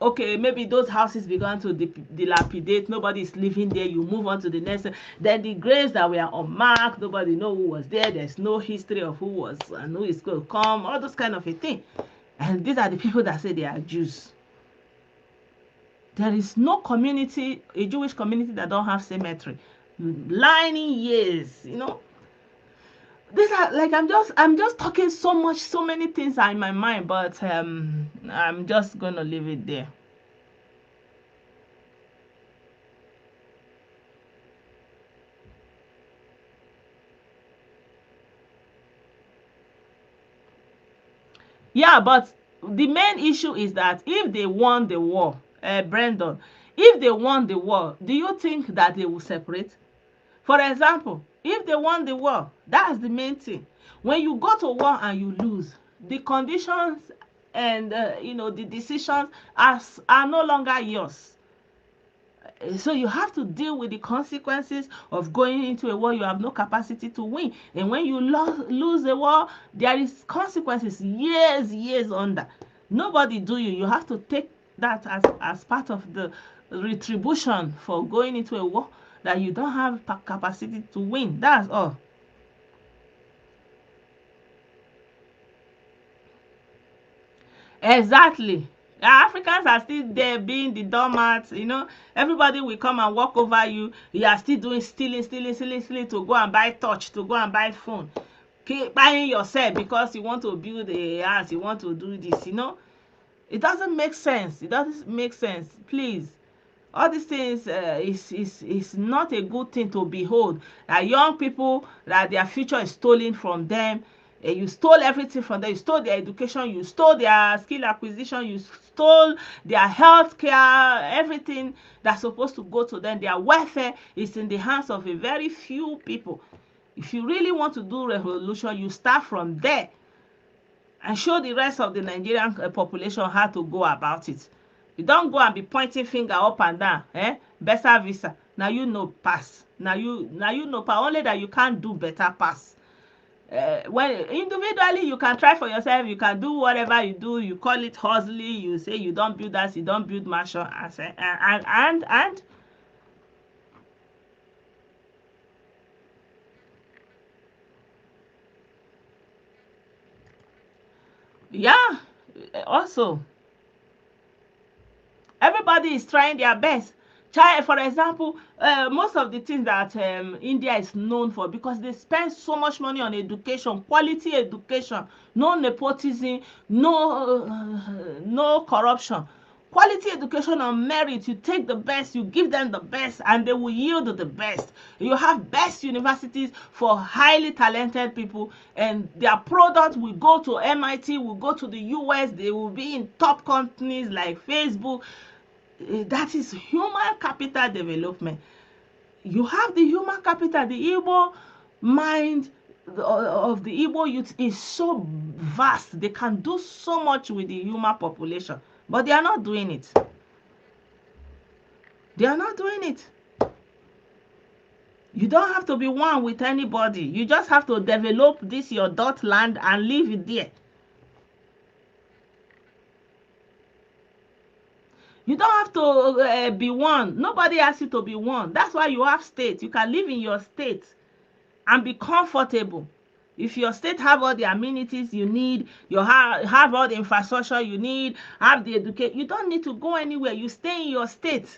okay, maybe those houses began to dilapidate, nobody is living there, you move on to the next. Then the graves that were unmarked, nobody know who was there, there's no history of who was and who is going to come, all those kind of a thing. And these are the people that say they are Jews. There is no community, a Jewish community, that don't have cemetery lining years, you know. These are like, I'm just talking so much, so many things are in my mind, but I'm just gonna leave it there. Yeah, but the main issue is that if they won the war, Brandon, if they won the war, do you think that they will separate? For example, if they won the war, that's the main thing. When you go to war and you lose, the conditions and the decisions are no longer yours. So you have to deal with the consequences of going into a war you have no capacity to win. And when you lose a war, there is consequences years under. Nobody do you. You have to take that as part of the retribution for going into a war that you don't have capacity to win. That's all. Exactly. Africans are still there being the doormats, Everybody will come and walk over you. You are still doing stealing to go and buy touch, to go and buy phone. Keep buying yourself because you want to build a house, you want to do this. It doesn't make sense. It doesn't make sense. Please. All these things is not a good thing to behold. That young people, that their future is stolen from them. You stole everything from them. You stole their education, you stole their skill acquisition, you stole their health care, everything that's supposed to go to them. Their welfare is in the hands of a very few people. If you really want to do revolution, you start from there and show the rest of the Nigerian population how to go about it. You don't go and be pointing finger up and down. Better visa. Now you know pass. Now you know pass. Only that you can't do better pass. When individually you can try for yourself, you can do whatever you do. You call it hustling. You say you don't build that, you don't build mansion, and yeah. Also, everybody is trying their best. For example, most of the things that India is known for, because they spend so much money on education, quality education, no nepotism, no corruption, quality education on merit. You take the best, you give them the best, and they will yield the best. You have best universities for highly talented people, and their product will go to MIT, will go to the US. They will be in top companies like Facebook. That is human capital development. You have the human capital. The Igbo mind of the Igbo youth is so vast. They can do so much with the human population, but they are not doing it. They are not doing it. You don't have to be one with anybody. You just have to develop this your dot land and leave it there. You don't have to be one. Nobody asks you to be one. That's why you have state. You can live in your state and be comfortable. If your state have all the amenities you need, you have all the infrastructure you need, have the education, you don't need to go anywhere. You stay in your state.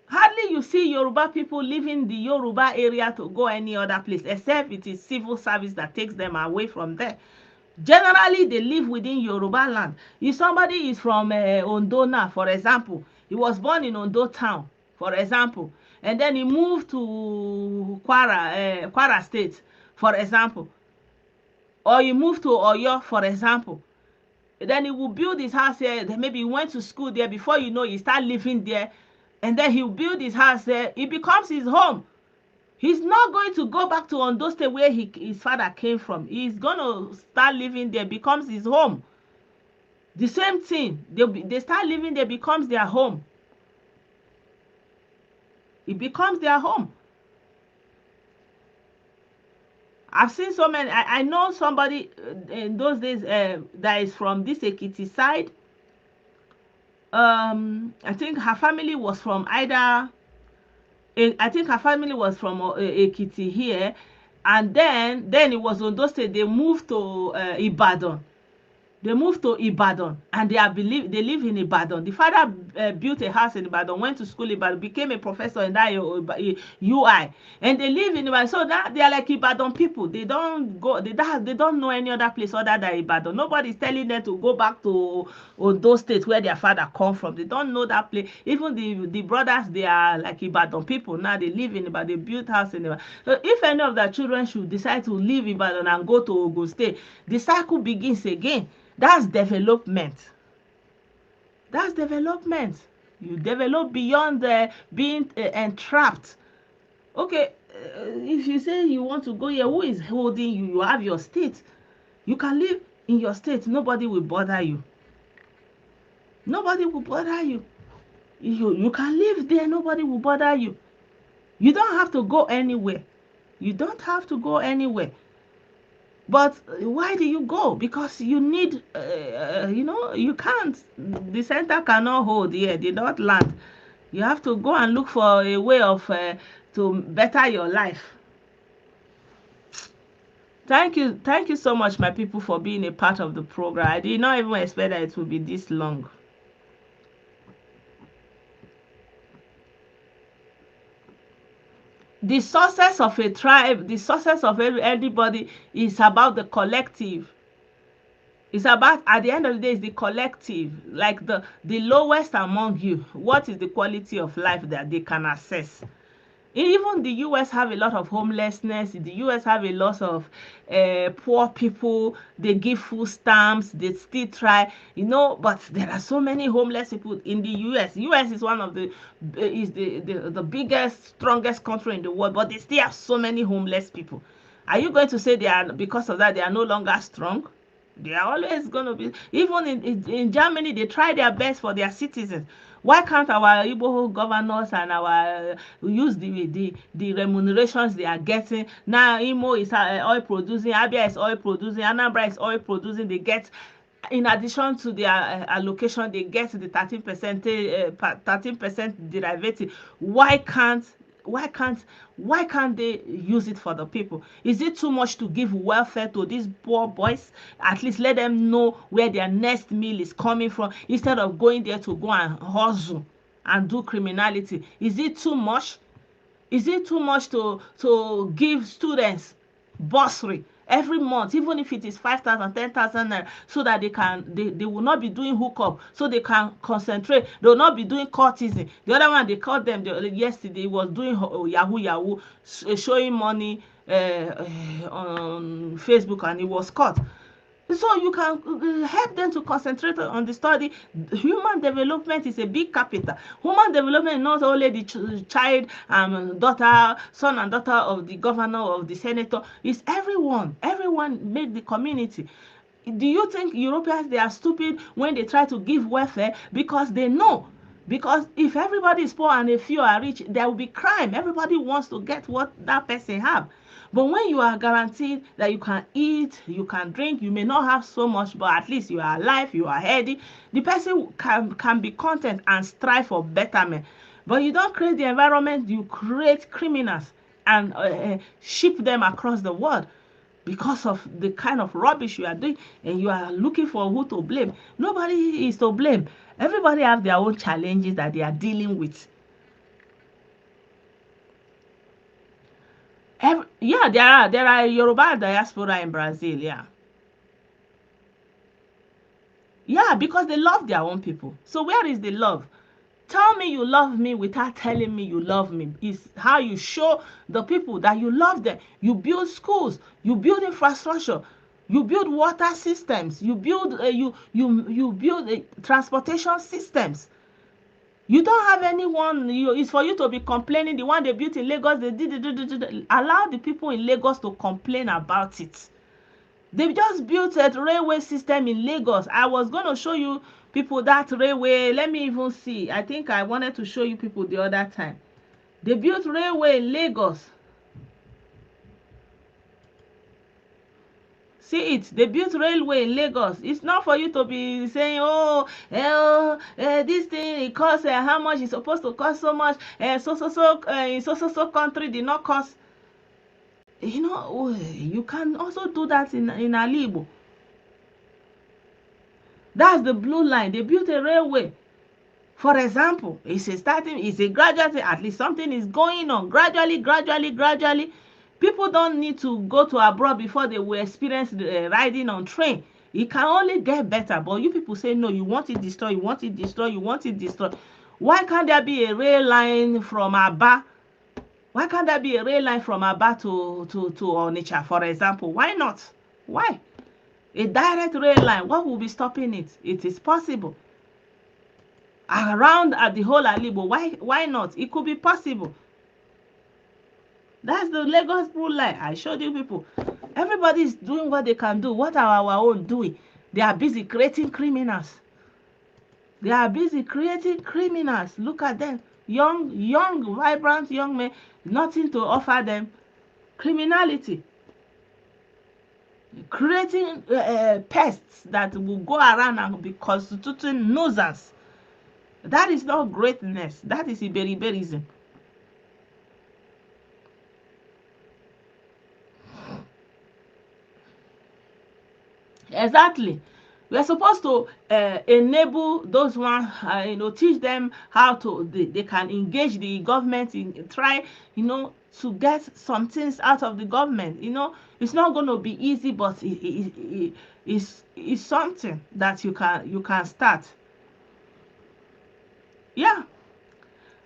Hardly you see Yoruba people leaving the Yoruba area to go any other place, except it is civil service that takes them away from there. Generally, they live within Yoruba land. If somebody is from Ondo now, for example, he was born in Ondo town, for example, and then he moved to Kwara State, for example, or he moved to Oyo, for example. Then he will build his house here. Then maybe he went to school there. Before you know, he start living there, and then he'll build his house there. It becomes his home. He's not going to go back to Ondo State where his father came from. He's going to start living there, becomes his home. The same thing. They start living there, becomes their home. It becomes their home. I've seen so many. I know somebody in those days that is from this Ekiti side. I think her family was from either. I think her family was from Ekiti here, and then it was Ondo State. They moved to Ibadan. They moved to Ibadan, and they live in Ibadan. The father built a house in Ibadan, went to school in Ibadan, became a professor in that UI, and they live in Ibadan. So that they are like Ibadan people. They don't go. They don't know any other place other than Ibadan. Nobody's telling them to go back to Ondo State where their father come from. They don't know that place. Even the brothers, they are like Ibadan people now. They live in Ibadan. They built house in Ibadan. So if any of their children should decide to leave Ibadan and go to Ogun State, the cycle begins again. That's development. That's development. You develop beyond being entrapped. Okay, if you say you want to go here, who is holding you? You have your state. You can live in your state. Nobody will bother you. Nobody will bother you. You can live there. Nobody will bother you. You don't have to go anywhere. You don't have to go anywhere. But why do you go? Because you need, you can't. The center cannot hold here. They don't land. You have to go and look for a way of to better your life. Thank you so much, my people, for being a part of the program. I did not even expect that it would be this long. The success of a tribe, the success of everybody is about the collective. It's about, at the end of the day, it's the collective, like the lowest among you. What is the quality of life that they can assess? Even the US have a lot of homelessness. The US have a lot of poor people. They give food stamps. They still try, but there are so many homeless people in the US. US is one of the biggest, strongest country in the world, but they still have so many homeless people. Are you going to say because of that they are no longer strong? They are always going to be. Even in Germany, they try their best for their citizens. Why can't our Igbo governors and our use the remunerations they are getting? Now Imo is oil producing, Abia is oil producing, Anambra is oil producing. They get, in addition to their allocation, they get the 13% derivative. Why can't they use it for the people? Is it too much to give welfare to these poor boys? At least let them know where their next meal is coming from, instead of going there to go and hustle and do criminality. Is it too much? Is it too much to give students bursary every month, even if it is 5,000, 10,000 naira, so that they will not be doing hookup, so they can concentrate. They will not be doing courtesan. The other one, they caught them yesterday, was doing yahoo, showing money on Facebook, and he was caught. So you can help them to concentrate on the study. Human development is a big capital. Human development is not only the child son and daughter of the governor, of the senator. It's everyone. Everyone made the community. Do you think Europeans, they are stupid when they try to give welfare? Because they know. Because if everybody is poor and a few are rich, there will be crime. Everybody wants to get what that person have. But when you are guaranteed that you can eat, you can drink, you may not have so much, but at least you are alive, you are healthy, the person can be content and strive for betterment. But you don't create the environment, you create criminals and ship them across the world because of the kind of rubbish you are doing, and you are looking for who to blame. Nobody is to blame. Everybody have their own challenges that they are dealing with. Yeah, there are Yoruba diaspora in Brazil. Yeah, because they love their own people. So where is the love? Tell me you love me without telling me you love me. Is how you show the people that you love them. You build schools, you build infrastructure, you build water systems, you build you build transportation systems. You don't have anyone. It's for you to be complaining. The one they built in Lagos, they did. Allow the people in Lagos to complain about it. They just built a railway system in Lagos. I was going to show you people that railway. Let me even see. I think I wanted to show you people the other time. They built railway in Lagos. See it, they built railway in Lagos. It's not for you to be saying, oh, this thing it costs how much, it's supposed to cost so much, in so country did not cost. You know, you can also do that in Alibo. That's the blue line. They built a railway. For example, it's a gradual thing. At least something is going on gradually. People don't need to go to abroad before they will experience riding on train. It can only get better. But you people say, no, you want it destroyed, you want it destroyed, you want it destroyed. Why can't there be a rail line from Aba? Why can't there be a rail line from Aba to Onitsha, for example? Why not? Why? A direct rail line, what will be stopping it? It is possible. Around at the whole Alibo, why not? It could be possible. That's the Lagos blue line. I showed you people. Everybody is doing what they can do. What are our own doing? They are busy creating criminals. They are busy creating criminals. Look at them. Young, vibrant young men. Nothing to offer them. Criminality. Creating pests that will go around and be constituting nuisance. That is not greatness. That is Iberiberism. Exactly. We are supposed to enable those ones, teach them how they can engage the government in try, to get some things out of the government. It's not going to be easy, but it's something that you can start. Yeah.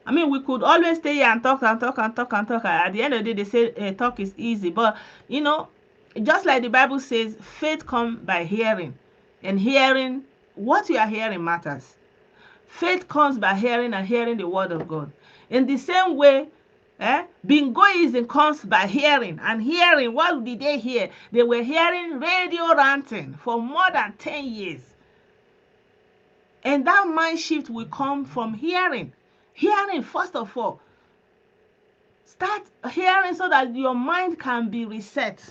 I mean, we could always stay here and talk. At the end of the day, they say talk is easy. But, just like the Bible says, faith comes by hearing. And hearing, what you are hearing matters. Faith comes by hearing and hearing the word of God. In the same way, bingoism comes by hearing. And hearing, what did they hear? They were hearing radio ranting for more than 10 years. And that mind shift will come from hearing. Hearing, first of all. Start hearing so that your mind can be reset.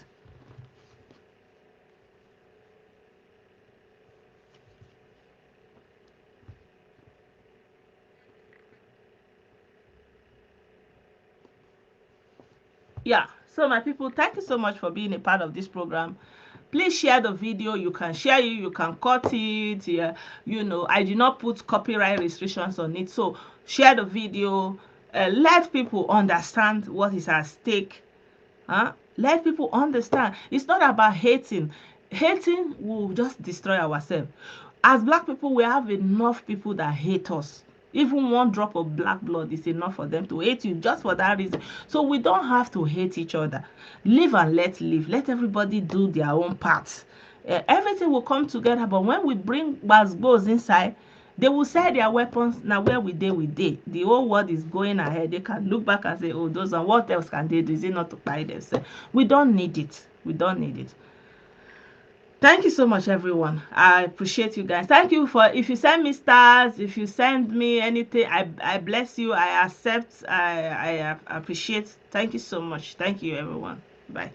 Yeah, so my people, thank you so much for being a part of this program. Please share the video. You can share it, you can cut it. Yeah, I do not put copyright restrictions on it. So share the video. Let people understand what is at stake. Let people understand. It's not about hating. Hating will just destroy ourselves. As black people, we have enough people that hate us. Even one drop of black blood is enough for them to hate you just for that reason. So we don't have to hate each other. Live and let live. Let everybody do their own part. Everything will come together. But when we bring Basbos inside, they will sell their weapons. Now where we dey. The whole world is going ahead. They can look back and say, oh, those are what else can they do? Is it not to buy themselves? We don't need it. We don't need it. Thank you so much, everyone. I appreciate you guys. Thank you for, if you send me stars, if you send me anything, I bless you. I accept. I appreciate. Thank you so much. Thank you, everyone. Bye.